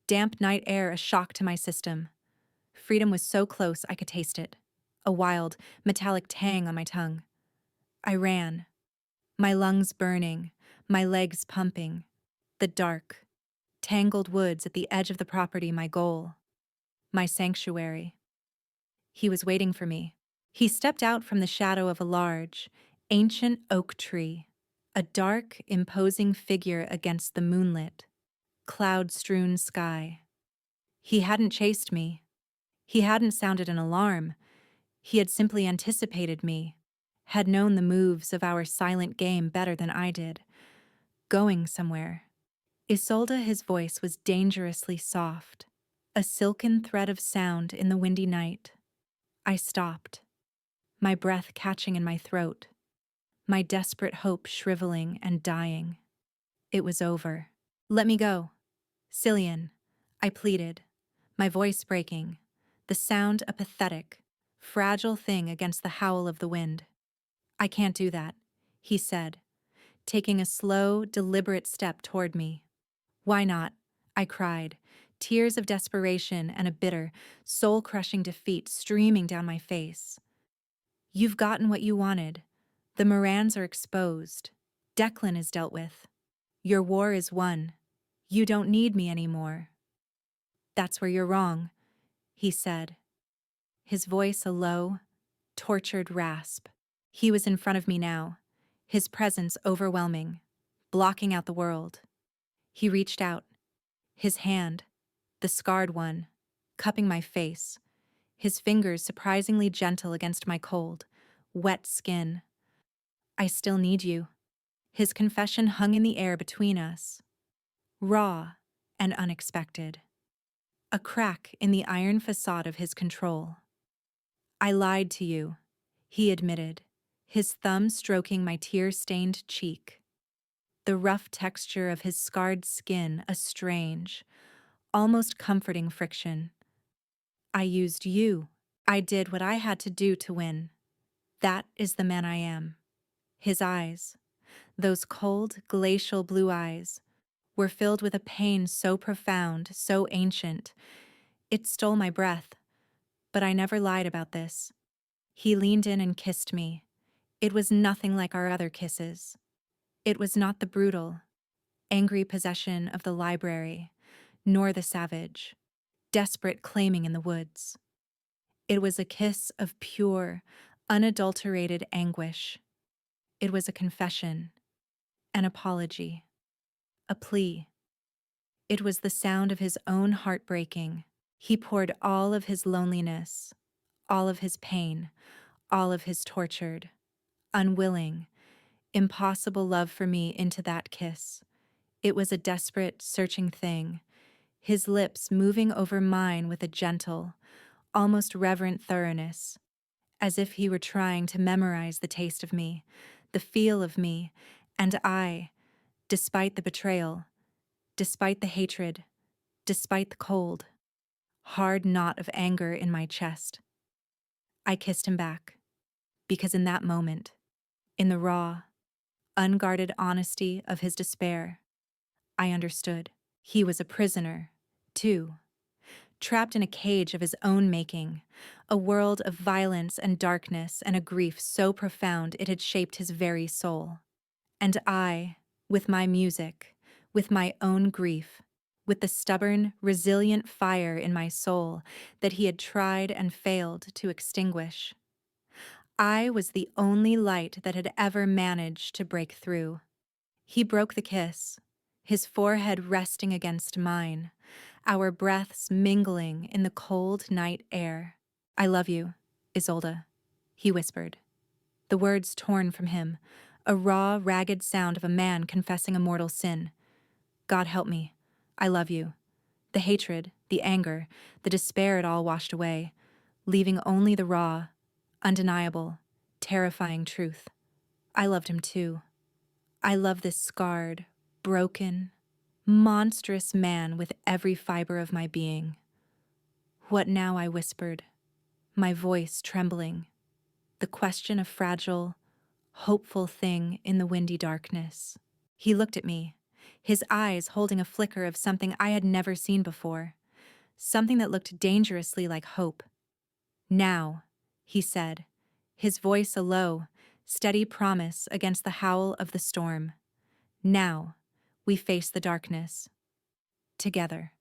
Speaker 1: damp night air a shock to my system. Freedom was so close I could taste it, a wild, metallic tang on my tongue. I ran, my lungs burning, my legs pumping. The dark, tangled woods at the edge of the property my goal, my sanctuary. He was waiting for me. He stepped out from the shadow of a large, ancient oak tree, a dark, imposing figure against the moonlit, cloud-strewn sky. He hadn't chased me. He hadn't sounded an alarm. He had simply anticipated me, had known the moves of our silent game better than I did. Going somewhere. Isolde, his voice was dangerously soft, a silken thread of sound in the windy night. I stopped, my breath catching in my throat, my desperate hope shriveling and dying. It was over. Let me go. Cillian, I pleaded, my voice breaking, the sound a pathetic, fragile thing against the howl of the wind. I can't do that, he said, taking a slow, deliberate step toward me. Why not? I cried, tears of desperation and a bitter, soul-crushing defeat streaming down my face. You've gotten what you wanted. The Morans are exposed. Declan is dealt with. Your war is won. You don't need me anymore. That's where you're wrong, he said, his voice a low, tortured rasp. He was in front of me now, his presence overwhelming, blocking out the world. He reached out, his hand, the scarred one, cupping my face, his fingers surprisingly gentle against my cold, wet skin. I still need you. His confession hung in the air between us, raw and unexpected. A crack in the iron facade of his control. I lied to you, he admitted, his thumb stroking my tear-stained cheek. The rough texture of his scarred skin a strange, almost comforting friction. I used you. I did what I had to do to win. That is the man I am. His eyes, those cold, glacial blue eyes, were filled with a pain so profound, so ancient. It stole my breath, but I never lied about this. He leaned in and kissed me. It was nothing like our other kisses. It was not the brutal, angry possession of the library, nor the savage, desperate claiming in the woods. It was a kiss of pure, unadulterated anguish. It was a confession, an apology, a plea. It was the sound of his own heart breaking. He poured all of his loneliness, all of his pain, all of his tortured, unwilling, impossible love for me into that kiss. It was a desperate, searching thing, his lips moving over mine with a gentle, almost reverent thoroughness, as if he were trying to memorize the taste of me, the feel of me, and I, despite the betrayal, despite the hatred, despite the cold, hard knot of anger in my chest. I kissed him back. because in that moment, in the raw, unguarded honesty of his despair, I understood. He was a prisoner, too, trapped in a cage of his own making, a world of violence and darkness and a grief so profound it had shaped his very soul. And I, with my music, with my own grief, with the stubborn, resilient fire in my soul that he had tried and failed to extinguish, I was the only light that had ever managed to break through. He broke the kiss, his forehead resting against mine, our breaths mingling in the cold night air. "I love you, Isolde," he whispered, the words torn from him, a raw, ragged sound of a man confessing a mortal sin. "God help me. I love you." The hatred, the anger, the despair it all washed away, leaving only the raw, undeniable, terrifying truth. I loved him too. I love this scarred, broken, monstrous man with every fiber of my being. "What now?" I whispered, my voice trembling, the question a fragile, hopeful thing in the windy darkness. He looked at me, his eyes holding a flicker of something I had never seen before, something that looked dangerously like hope. "Now," he said, his voice a low, steady promise against the howl of the storm. "Now, we face the darkness. Together."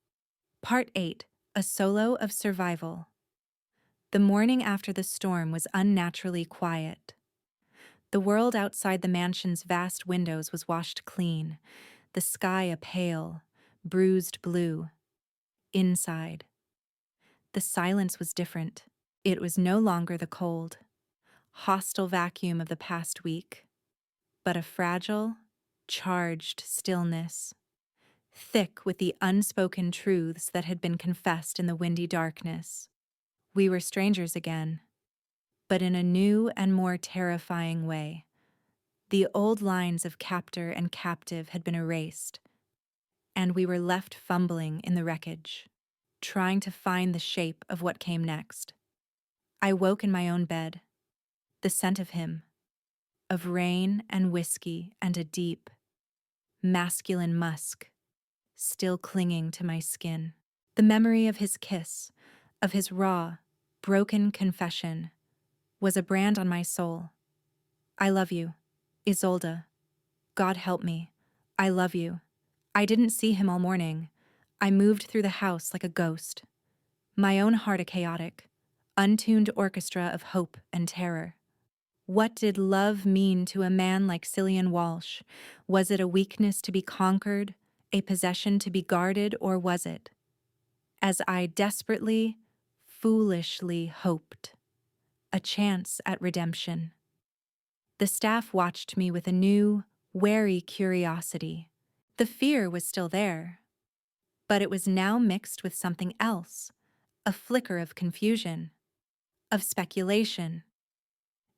Speaker 1: Part 8, a solo of survival. The morning after the storm was unnaturally quiet. The world outside the mansion's vast windows was washed clean, the sky a pale, bruised blue. Inside, the silence was different. It was no longer the cold, hostile vacuum of the past week, but a fragile, charged stillness, thick with the unspoken truths that had been confessed in the windy darkness. We were strangers again, but in a new and more terrifying way. The old lines of captor and captive had been erased, and we were left fumbling in the wreckage, trying to find the shape of what came next. I woke in my own bed, the scent of him, of rain and whiskey and a deep, masculine musk, still clinging to my skin. The memory of his kiss, of his raw, broken confession, was a brand on my soul. "I love you, Isolde. God help me. I love you." I didn't see him all morning. I moved through the house like a ghost, my own heart a chaotic, untuned orchestra of hope and terror. What did love mean to a man like Cillian Walsh? Was it a weakness to be conquered, a possession to be guarded, or was it, as I desperately, foolishly hoped, a chance at redemption? The staff watched me with a new, wary curiosity. The fear was still there, but it was now mixed with something else, a flicker of confusion, of speculation.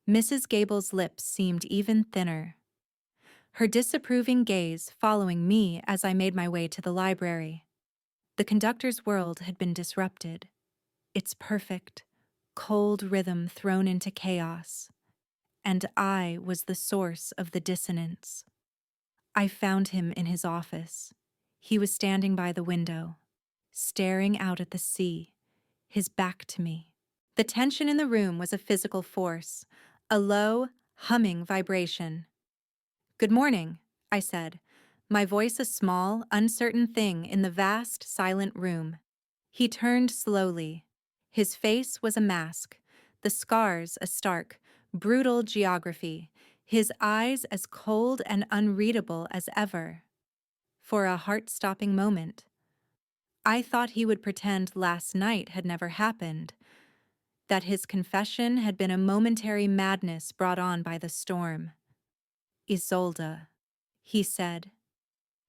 Speaker 1: Mrs. Gable's lips seemed even thinner, her disapproving gaze following me as I made my way to the library. The conductor's world had been disrupted, its perfect, cold rhythm thrown into chaos, and I was the source of the dissonance. I found him in his office. He was standing by the window, staring out at the sea, his back to me. The tension in the room was a physical force, a low, humming vibration. "Good morning," I said, my voice a small, uncertain thing in the vast, silent room. He turned slowly. His face was a mask, the scars a stark, brutal geography, his eyes as cold and unreadable as ever. For a heart-stopping moment, I thought he would pretend last night had never happened, that his confession had been a momentary madness brought on by the storm. "Isolde," he said,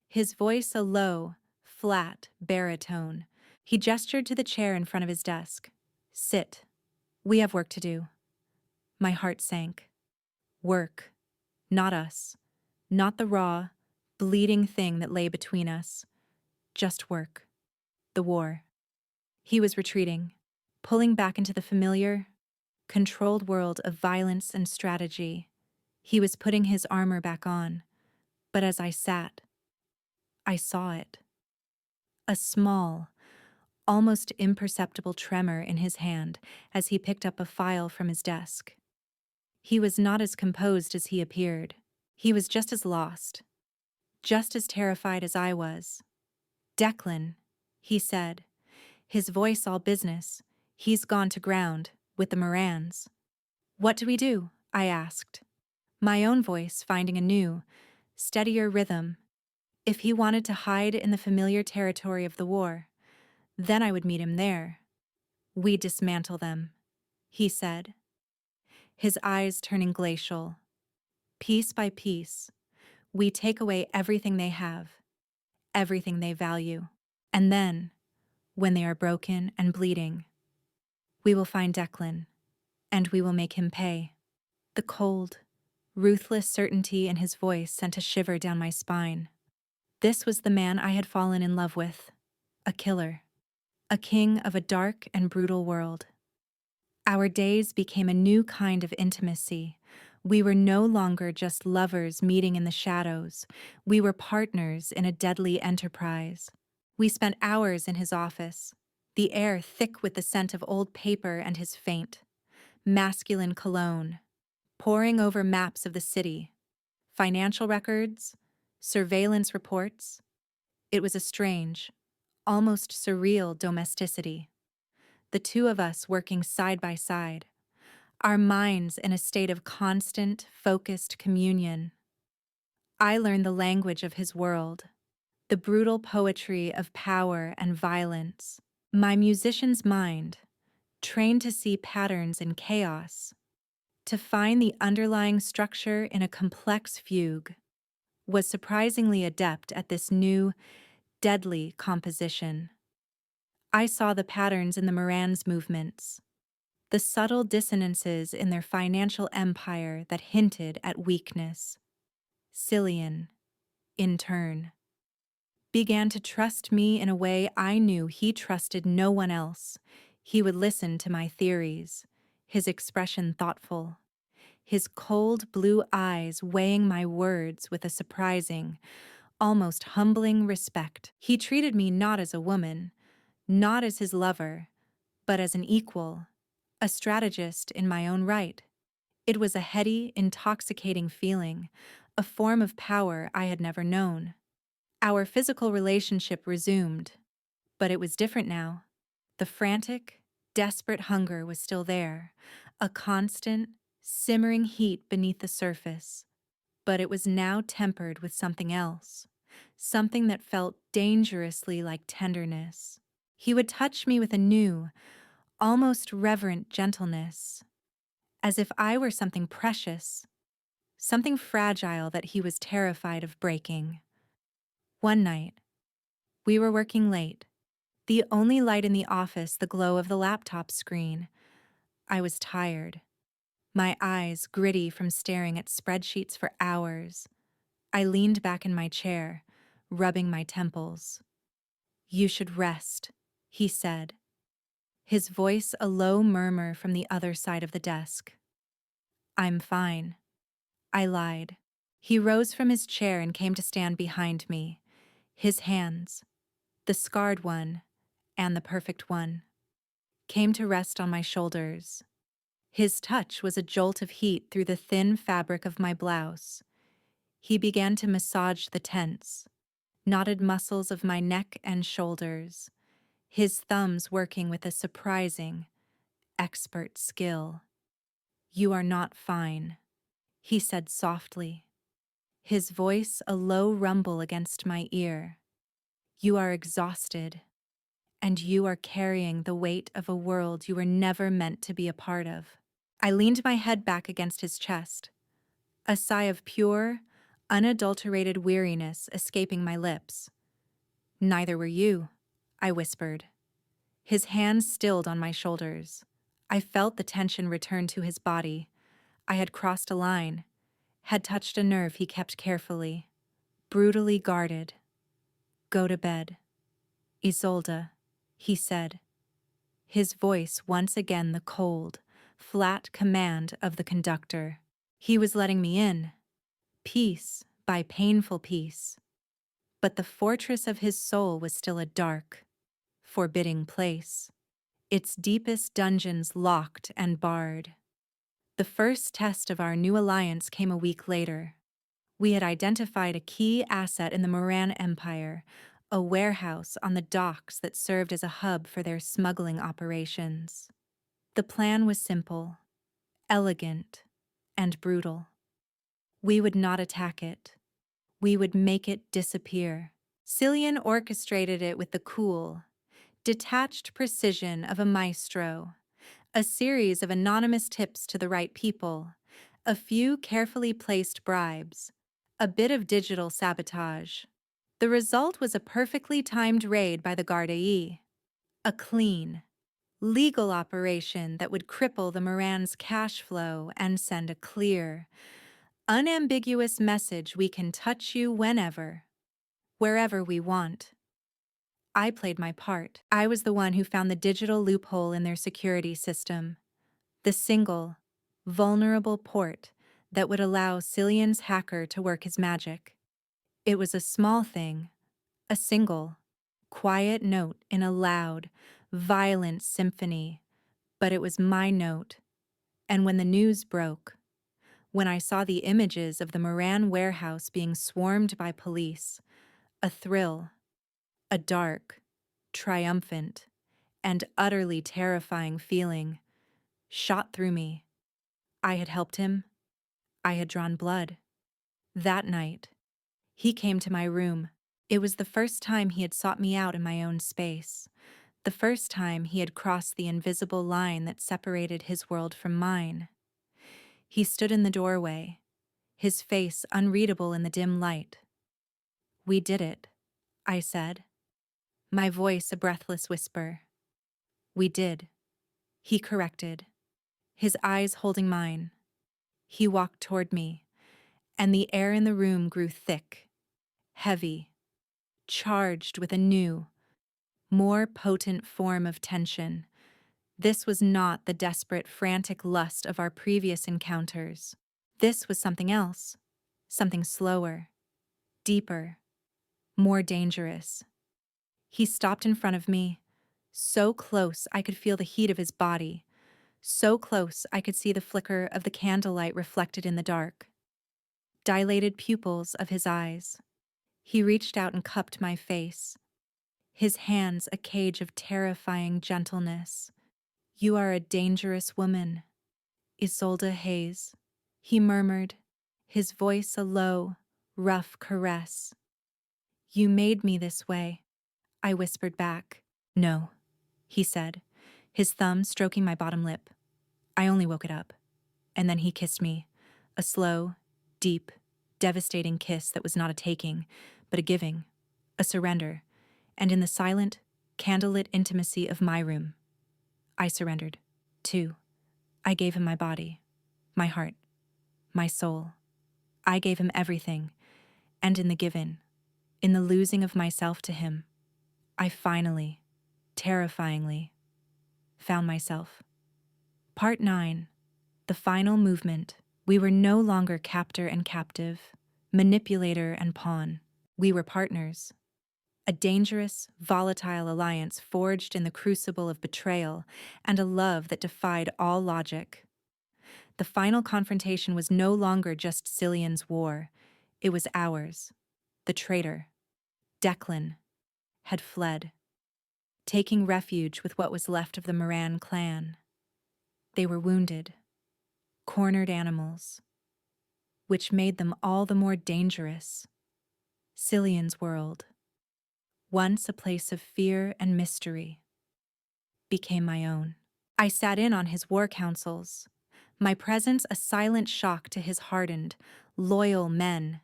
Speaker 1: his voice a low, flat baritone. He gestured to the chair in front of his desk. "Sit. We have work to do." My heart sank. Work. Not us. Not the raw, bleeding thing that lay between us. Just work. The war. He was retreating, pulling back into the familiar, controlled world of violence and strategy. He was putting his armor back on, but as I sat, I saw it. A small, almost imperceptible tremor in his hand as he picked up a file from his desk. He was not as composed as he appeared. He was just as lost, just as terrified as I was. "Declan," he said, his voice all business. "He's gone to ground, with the Morans." "What do we do?" I asked, my own voice finding a new, steadier rhythm. If he wanted to hide in the familiar territory of the war, then I would meet him there. "We dismantle them," he said, his eyes turning glacial. "Piece by piece, we take away everything they have, everything they value. And then, when they are broken and bleeding, we will find Declan, and we will make him pay." The cold, ruthless certainty in his voice sent a shiver down my spine. This was the man I had fallen in love with, a killer, a king of a dark and brutal world. Our days became a new kind of intimacy. We were no longer just lovers meeting in the shadows. We were partners in a deadly enterprise. We spent hours in his office, the air thick with the scent of old paper and his faint, masculine cologne, poring over maps of the city, financial records, surveillance reports. It was a strange, almost surreal domesticity. The two of us working side by side, our minds in a state of constant, focused communion. I learned the language of his world, the brutal poetry of power and violence. My musician's mind, trained to see patterns in chaos, to find the underlying structure in a complex fugue, was surprisingly adept at this new, deadly composition. I saw the patterns in the Moran's movements, the subtle dissonances in their financial empire that hinted at weakness. Cillian, in turn, began to trust me in a way I knew he trusted no one else. He would listen to my theories, his expression thoughtful, his cold blue eyes weighing my words with a surprising, almost humbling respect. He treated me not as a woman, not as his lover, but as an equal, a strategist in my own right. It was a heady, intoxicating feeling, a form of power I had never known. Our physical relationship resumed, but it was different now. The frantic, desperate hunger was still there, a constant, simmering heat beneath the surface, but it was now tempered with something else, something that felt dangerously like tenderness. He would touch me with a new, almost reverent gentleness, as if I were something precious, something fragile that he was terrified of breaking. One night, we were working late, the only light in the office the glow of the laptop screen. I was tired, my eyes gritty from staring at spreadsheets for hours. I leaned back in my chair, rubbing my temples. "You should rest," he said, his voice a low murmur from the other side of the desk. "I'm fine," I lied. He rose from his chair and came to stand behind me, his hands, the scarred one and the perfect one, came to rest on my shoulders. His touch was a jolt of heat through the thin fabric of my blouse. He began to massage the tense, knotted muscles of my neck and shoulders, his thumbs working with a surprising, expert skill. "You are not fine," he said softly, his voice a low rumble against my ear. "You are exhausted, and you are carrying the weight of a world you were never meant to be a part of." I leaned my head back against his chest, a sigh of pure, unadulterated weariness escaping my lips. "Neither were you," I whispered. His hands stilled on my shoulders. I felt the tension return to his body. I had crossed a line, had touched a nerve he kept carefully, brutally guarded. "Go to bed, Isolde," he said, his voice once again the cold, flat command of the conductor. He was letting me in, piece by painful piece. But the fortress of his soul was still a dark, forbidding place, its deepest dungeons locked and barred. The first test of our new alliance came a week later. We had identified a key asset in the Moran Empire, a warehouse on the docks that served as a hub for their smuggling operations. The plan was simple, elegant, and brutal. We would not attack it. We would make it disappear. Cillian orchestrated it with the cool, detached precision of a maestro, a series of anonymous tips to the right people, a few carefully placed bribes, a bit of digital sabotage. The result was a perfectly timed raid by the Gardaí, a clean, legal operation that would cripple the Moran's cash flow and send a clear, unambiguous message: we can touch you whenever, wherever we want. I played my part. I was the one who found the digital loophole in their security system, the single, vulnerable port that would allow Cillian's hacker to work his magic. It was a small thing, a single, quiet note in a loud, violent symphony, but it was my note. And when the news broke, when I saw the images of the Moran warehouse being swarmed by police, a thrill, a dark, triumphant, and utterly terrifying feeling shot through me. I had helped him. I had drawn blood. That night, he came to my room. It was the first time he had sought me out in my own space, the first time he had crossed the invisible line that separated his world from mine. He stood in the doorway, his face unreadable in the dim light. "We did it," I said, my voice a breathless whisper. "We did," he corrected, his eyes holding mine. He walked toward me, and the air in the room grew thick, heavy, charged with a new, more potent form of tension. This was not the desperate, frantic lust of our previous encounters. This was something else, something slower, deeper, more dangerous. He stopped in front of me, so close I could feel the heat of his body, so close I could see the flicker of the candlelight reflected in the dark. Dilated pupils of his eyes. He reached out and cupped my face, his hands a cage of terrifying gentleness. "You are a dangerous woman, Isolde Hayes," he murmured, his voice a low, rough caress. "You made me this way," I whispered back. "No," he said, his thumb stroking my bottom lip. "I only woke it up." And then he kissed me, a slow, deep, devastating kiss that was not a taking, but a giving, a surrender, and in the silent, candlelit intimacy of my room, I surrendered, too. I gave him my body, my heart, my soul. I gave him everything, and in the giving, in the losing of myself to him, I finally, terrifyingly, found myself. Part 9. The final movement. We were no longer captor and captive, manipulator and pawn. We were partners. A dangerous, volatile alliance forged in the crucible of betrayal and a love that defied all logic. The final confrontation was no longer just Cillian's war. It was ours. The traitor, Declan, had fled, taking refuge with what was left of the Moran clan. They were wounded, cornered animals, which made them all the more dangerous. Cillian's world, once a place of fear and mystery, became my own. I sat in on his war councils, my presence a silent shock to his hardened, loyal men.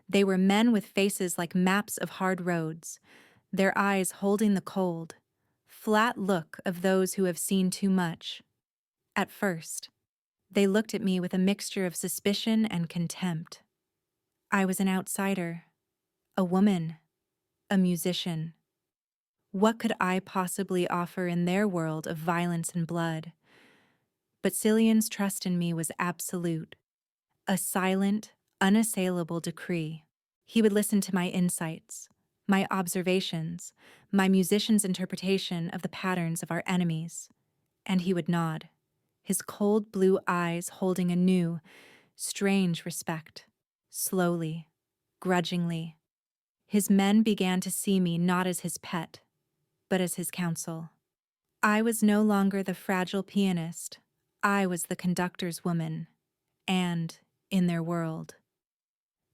Speaker 1: They were men with faces like maps of hard roads, their eyes holding the cold, flat look of those who have seen too much. At first, they looked at me with a mixture of suspicion and contempt. I was an outsider, a woman, a musician. What could I possibly offer in their world of violence and blood? but Cillian's trust in me was absolute, a silent, unassailable decree. He would listen to my insights, my observations, my musician's interpretation of the patterns of our enemies, and he would nod, his cold blue eyes holding a new, strange respect. Slowly, grudgingly, his men began to see me not as his pet, but as his counsel. I was no longer the fragile pianist. I was the conductor's woman, and, in their world,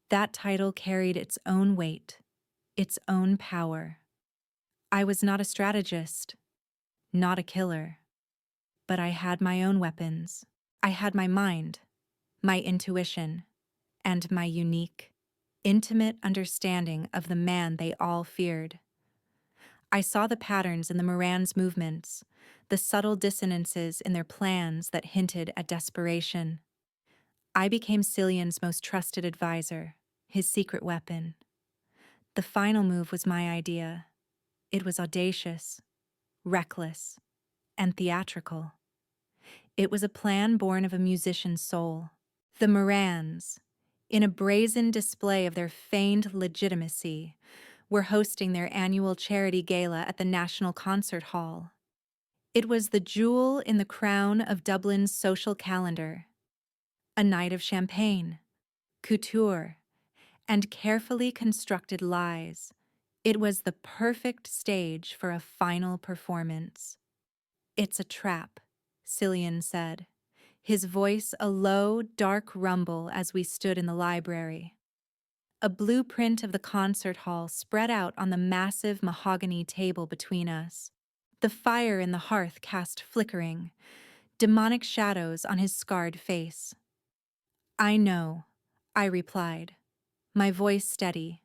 Speaker 1: that title carried its own weight, its own power. I was not a strategist, not a killer, but I had my own weapons. I had my mind, my intuition, and my unique, intimate understanding of the man they all feared. I saw the patterns in the Moran's movements, the subtle dissonances in their plans that hinted at desperation. I became Cillian's most trusted advisor, his secret weapon. The final move was my idea. It was audacious, reckless, and theatrical. It was a plan born of a musician's soul. The Morans, in a brazen display of their feigned legitimacy, were hosting their annual charity gala at the National Concert Hall. It was the jewel in the crown of Dublin's social calendar. A night of champagne, couture, and carefully constructed lies. It was the perfect stage for a final performance. "It's a trap," Cillian said, his voice a low, dark rumble as we stood in the library. A blueprint of the concert hall spread out on the massive mahogany table between us. The fire in the hearth cast flickering, demonic shadows on his scarred face. "I know," I replied, my voice steady,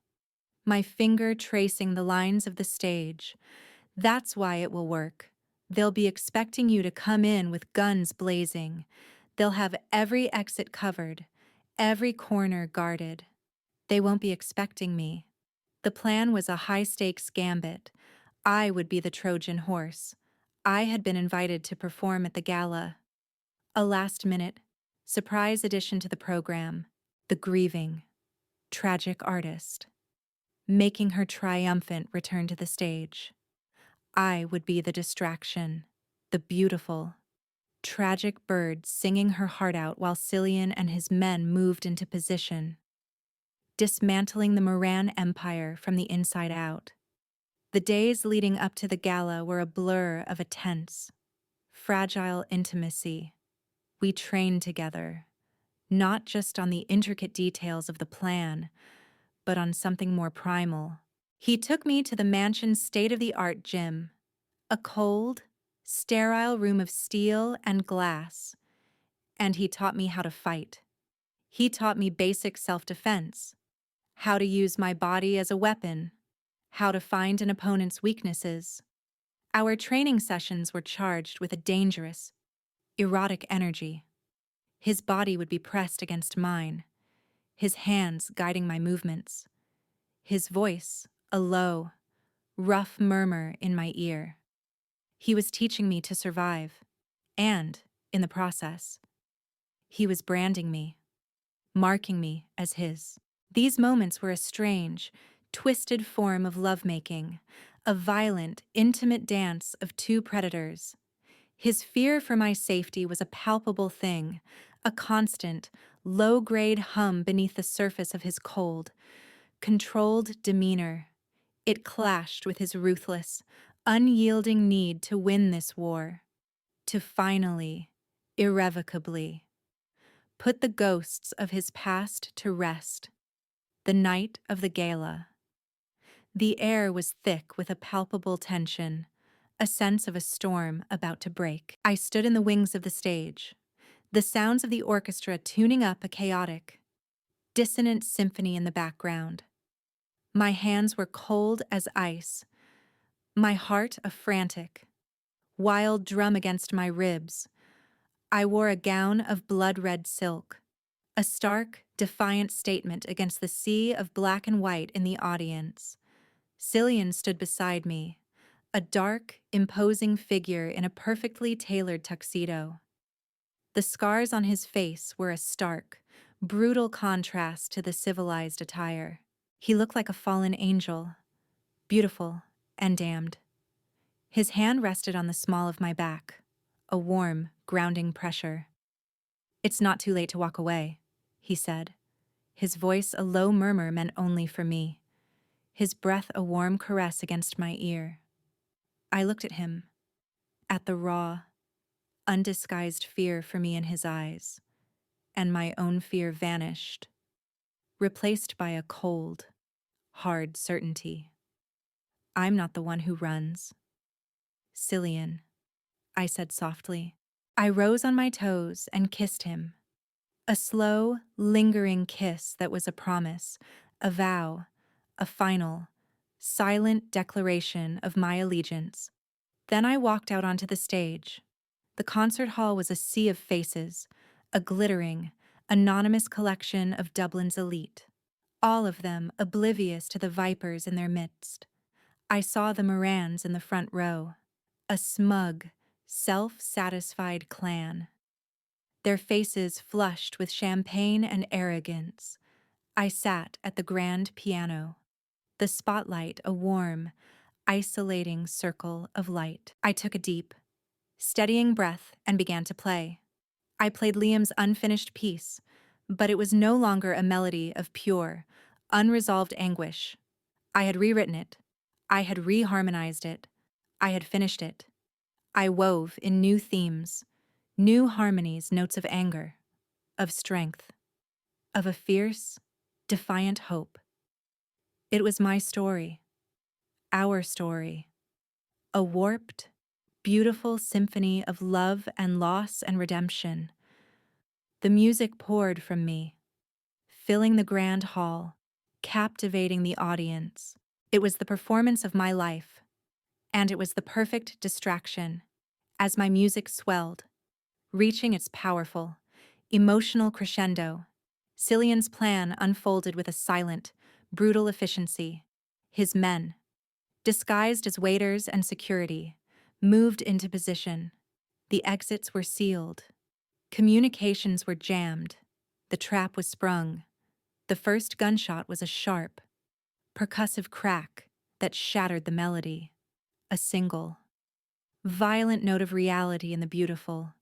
Speaker 1: my finger tracing the lines of the stage. "That's why it will work. They'll be expecting you to come in with guns blazing. They'll have every exit covered, every corner guarded. They won't be expecting me." The plan was a high-stakes gambit. I would be the Trojan horse. I had been invited to perform at the gala. A last-minute, surprise addition to the program, the grieving, tragic artist, making her triumphant return to the stage. I would be the distraction, the beautiful, tragic bird singing her heart out while Cillian and his men moved into position, dismantling the Moran Empire from the inside out. The days leading up to the gala were a blur of a tense, fragile intimacy. We trained together, not just on the intricate details of the plan, but on something more primal. He took me to the mansion's state-of-the-art gym, a cold, sterile room of steel and glass, and he taught me how to fight. He taught me basic self-defense, how to use my body as a weapon, how to find an opponent's weaknesses. Our training sessions were charged with a dangerous, erotic energy. His body would be pressed against mine, his hands guiding my movements, his voice a low, rough murmur in my ear. He was teaching me to survive, and, in the process, he was branding me, marking me as his. These moments were a strange, twisted form of lovemaking, a violent, intimate dance of two predators. His fear for my safety was a palpable thing, a constant, low-grade hum beneath the surface of his cold, controlled demeanor. It clashed with his ruthless, unyielding need to win this war, to finally, irrevocably, put the ghosts of his past to rest. The night of the gala. The air was thick with a palpable tension, a sense of a storm about to break. I stood in the wings of the stage, the sounds of the orchestra tuning up a chaotic, dissonant symphony in the background. My hands were cold as ice, my heart a frantic, wild drum against my ribs. I wore a gown of blood-red silk, a stark, defiant statement against the sea of black and white in the audience. Cillian stood beside me, a dark, imposing figure in a perfectly tailored tuxedo. The scars on his face were a stark, brutal contrast to the civilized attire. He looked like a fallen angel, beautiful and damned. His hand rested on the small of my back, a warm, grounding pressure. "It's not too late to walk away," he said. His voice a low murmur meant only for me. His breath a warm caress against my ear. I looked at him, at the raw, undisguised fear for me in his eyes, and my own fear vanished, replaced by a cold, hard certainty. I'm not the one who runs. Cillian, I said softly. I rose on my toes and kissed him. A slow, lingering kiss that was a promise, a vow, a final, silent declaration of my allegiance. Then I walked out onto the stage. The concert hall was a sea of faces, a glittering, anonymous collection of Dublin's elite, all of them oblivious to the vipers in their midst. I saw the Morans in the front row, a smug, self-satisfied clan, their faces flushed with champagne and arrogance. I sat at the grand piano, the spotlight a warm, isolating circle of light. I took a deep, steadying breath and began to play. I played Liam's unfinished piece, but it was no longer a melody of pure, unresolved anguish. I had rewritten it. I had reharmonized it. I had finished it. I wove in new themes, new harmonies, notes of anger, of strength, of a fierce, defiant hope. It was my story, our story, a warped, beautiful symphony of love and loss and redemption. The music poured from me, filling the grand hall, captivating the audience. It was the performance of my life, and it was the perfect distraction as my music swelled, reaching its powerful, emotional crescendo. Cillian's plan unfolded with a silent, brutal efficiency. His men, disguised as waiters and security, moved into position. The exits were sealed. Communications were jammed. The trap was sprung. The first gunshot was a sharp, percussive crack that shattered the melody. A single, violent note of reality in the beautiful,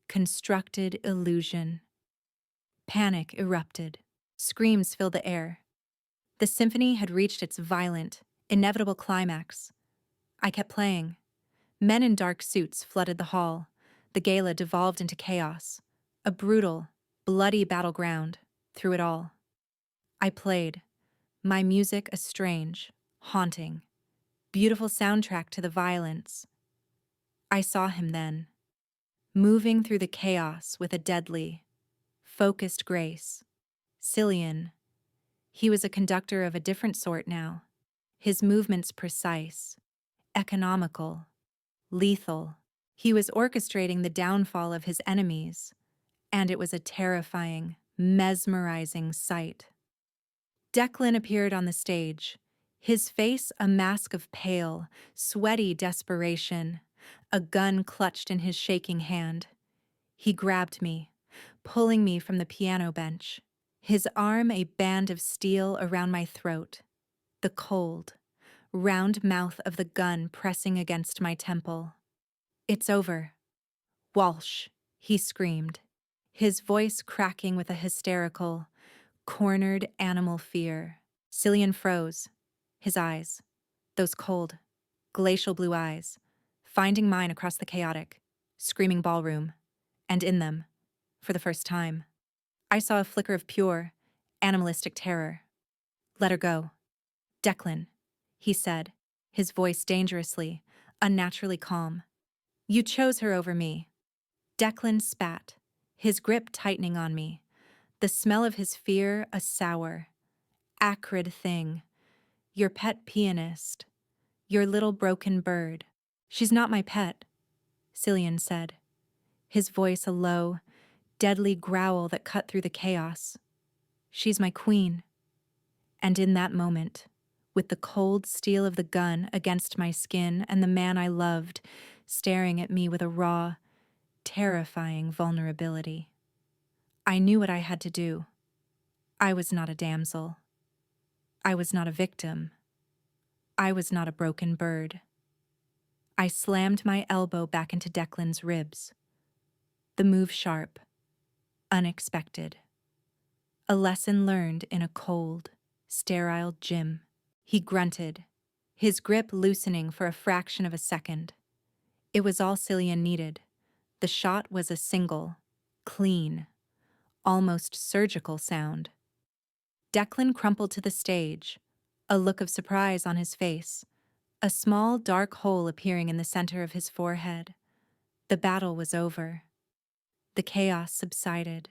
Speaker 1: constructed illusion. Panic erupted. Screams filled the air. The symphony had reached its violent, inevitable climax. I kept playing. Men in dark suits flooded the hall. The gala devolved into chaos, a brutal, bloody battleground through it all. I played, my music a strange, haunting, beautiful soundtrack to the violence. I saw him then, moving through the chaos with a deadly, focused grace. Cillian, he was a conductor of a different sort now. His movements precise, economical, lethal. He was orchestrating the downfall of his enemies, and it was a terrifying, mesmerizing sight. Declan appeared on the stage, his face a mask of pale, sweaty desperation, a gun clutched in his shaking hand. He grabbed me, pulling me from the piano bench, his arm a band of steel around my throat, the cold, round mouth of the gun pressing against my temple. "It's over. Walsh," he screamed, his voice cracking with a hysterical, cornered animal fear. Cillian froze, his eyes, those cold, glacial blue eyes, finding mine across the chaotic, screaming ballroom, and in them, for the first time, I saw a flicker of pure, animalistic terror. "Let her go. Declan," he said, his voice dangerously, unnaturally calm. "You chose her over me." Declan spat, his grip tightening on me, the smell of his fear a sour, acrid thing. "Your pet pianist, your little broken bird." "She's not my pet," Cillian said, his voice a low, deadly growl that cut through the chaos. "She's my queen." And in that moment, with the cold steel of the gun against my skin and the man I loved staring at me with a raw, terrifying vulnerability. I knew what I had to do. I was not a damsel. I was not a victim. I was not a broken bird. I slammed my elbow back into Declan's ribs. The move sharp, unexpected. A lesson learned in a cold, sterile gym. He grunted, his grip loosening for a fraction of a second. It was all Cillian needed. The shot was a single, clean, almost surgical sound. Declan crumpled to the stage, a look of surprise on his face, a small dark hole appearing in the center of his forehead. The battle was over. The chaos subsided,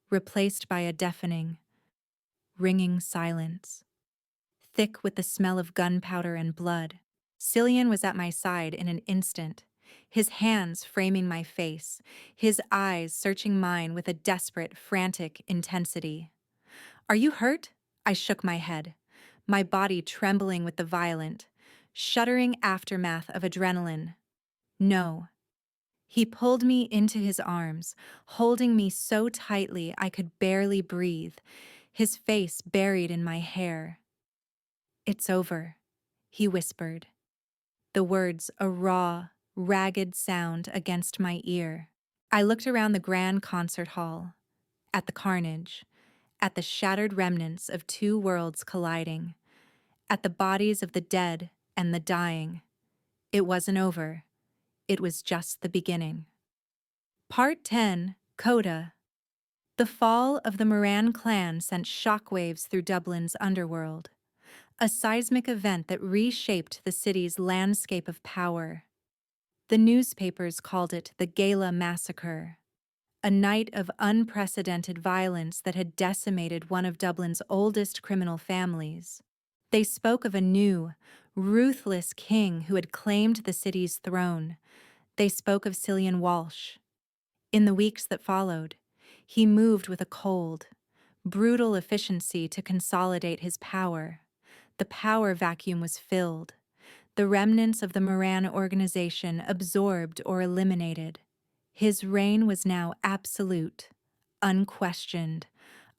Speaker 1: replaced by a deafening, ringing silence, thick with the smell of gunpowder and blood. Cillian was at my side in an instant, his hands framing my face, his eyes searching mine with a desperate, frantic intensity. "Are you hurt?" I shook my head, my body trembling with the violent, shuddering aftermath of adrenaline. "No." He pulled me into his arms, holding me so tightly I could barely breathe, his face buried in my hair. "It's over," he whispered, the words a raw, ragged sound against my ear. I looked around the grand concert hall, at the carnage, at the shattered remnants of two worlds colliding, at the bodies of the dead and the dying. It wasn't over. It was just the beginning. Part 10, Coda. The fall of the Moran clan sent shockwaves through Dublin's underworld, a seismic event that reshaped the city's landscape of power. The newspapers called it the Gala Massacre, a night of unprecedented violence that had decimated one of Dublin's oldest criminal families. They spoke of a new, ruthless king who had claimed the city's throne. They spoke of Cillian Walsh. In the weeks that followed, he moved with a cold, brutal efficiency to consolidate his power. The power vacuum was filled, the remnants of the Moran organization absorbed or eliminated. His reign was now absolute, unquestioned.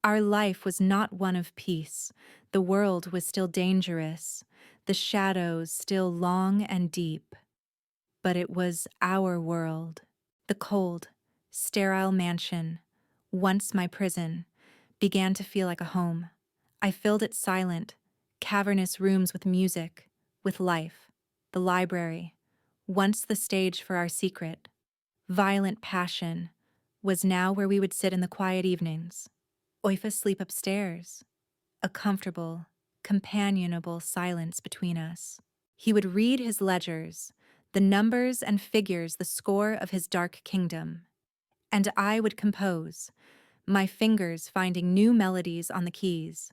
Speaker 1: Our life was not one of peace. The world was still dangerous, the shadows still long and deep. But it was our world. The cold, sterile mansion, once my prison, began to feel like a home. I filled its silent, cavernous rooms with music, with life. The library, once the stage for our secret, violent passion, was now where we would sit in the quiet evenings. Oifa sleep upstairs, a comfortable, companionable silence between us. He would read his ledgers, the numbers and figures the score of his dark kingdom. And I would compose, my fingers finding new melodies on the keys,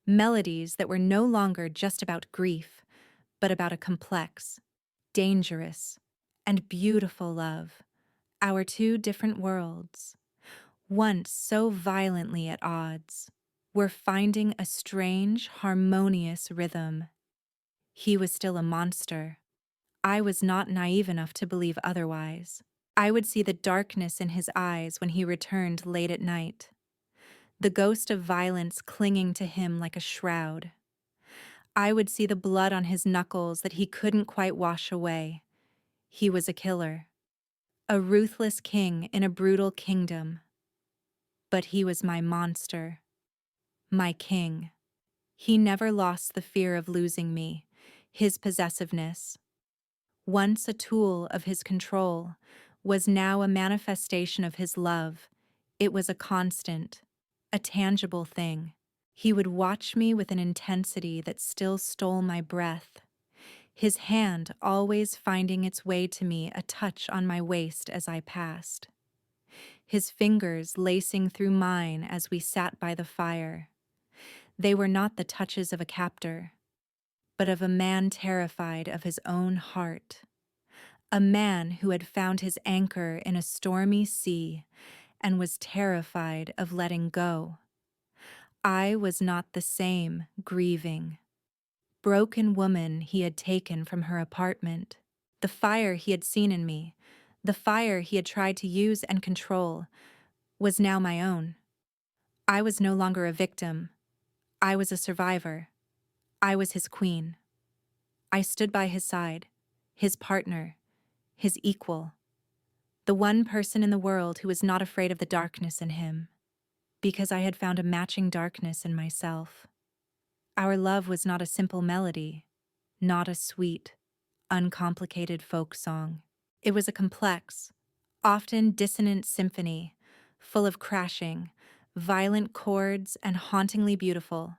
Speaker 1: melodies that were no longer just about grief, but about a complex, dangerous, and beautiful love, our two different worlds, once so violently at odds, were finding a strange, harmonious rhythm. He was still a monster. I was not naive enough to believe otherwise. I would see the darkness in his eyes when he returned late at night, the ghost of violence clinging to him like a shroud. I would see the blood on his knuckles that he couldn't quite wash away. He was a killer, a ruthless king in a brutal kingdom. But he was my monster, my king. He never lost the fear of losing me, his possessiveness. Once a tool of his control, was now a manifestation of his love. It was a constant, a tangible thing. He would watch me with an intensity that still stole my breath, his hand always finding its way to me, a touch on my waist as I passed, his fingers lacing through mine as we sat by the fire. They were not the touches of a captor, but of a man terrified of his own heart, a man who had found his anchor in a stormy sea and was terrified of letting go. I was not the same, grieving, broken woman he had taken from her apartment. The fire he had seen in me, The fire he had tried to use and control was now my own. I was no longer a victim. I was a survivor. I was his queen. I stood by his side, his partner, his equal, the one person in the world who was not afraid of the darkness in him, because I had found a matching darkness in myself. Our love was not a simple melody, not a sweet, uncomplicated folk song. It was a complex, often dissonant symphony, full of crashing, violent chords and hauntingly beautiful,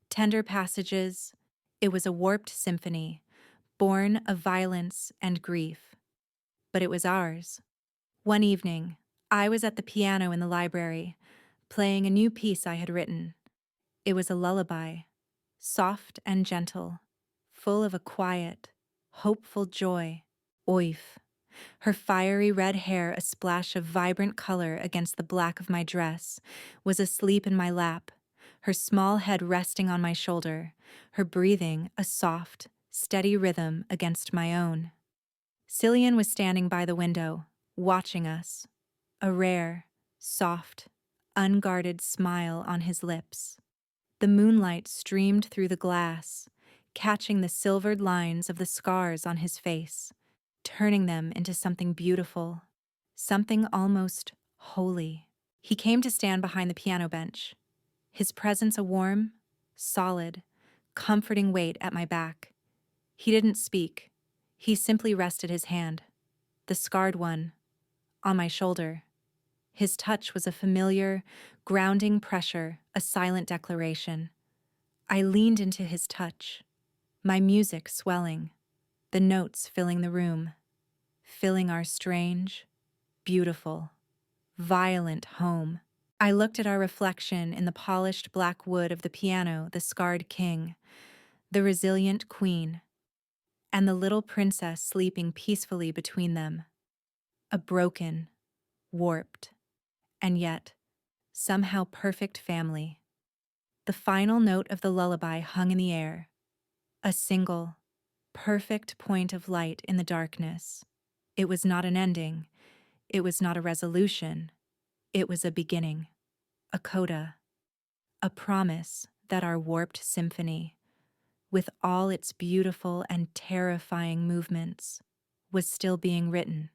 Speaker 1: tender passages. It was a warped symphony, born of violence and grief. But it was ours. One evening, I was at the piano in the library, playing a new piece I had written. It was a lullaby, soft and gentle, full of a quiet, hopeful joy. Oif. Her fiery red hair, a splash of vibrant color against the black of my dress, was asleep in my lap, her small head resting on my shoulder, her breathing a soft, steady rhythm against my own. Cillian was standing by the window, watching us, a rare, soft, unguarded smile on his lips. The moonlight streamed through the glass, catching the silvered lines of the scars on his face, turning them into something beautiful, something almost holy. He came to stand behind the piano bench, his presence a warm, solid, comforting weight at my back. He didn't speak. He simply rested his hand, the scarred one, on my shoulder. His touch was a familiar, grounding pressure, a silent declaration. I leaned into his touch, my music swelling, the notes filling the room, filling our strange, beautiful, violent home. I looked at our reflection in the polished black wood of the piano, the scarred king, the resilient queen, and the little princess sleeping peacefully between them. A broken, warped, and yet somehow perfect family. The final note of the lullaby hung in the air, a single, perfect point of light in the darkness. It was not an ending. It was not a resolution. It was a beginning, a coda, a promise that our warped symphony, with all its beautiful and terrifying movements, was still being written.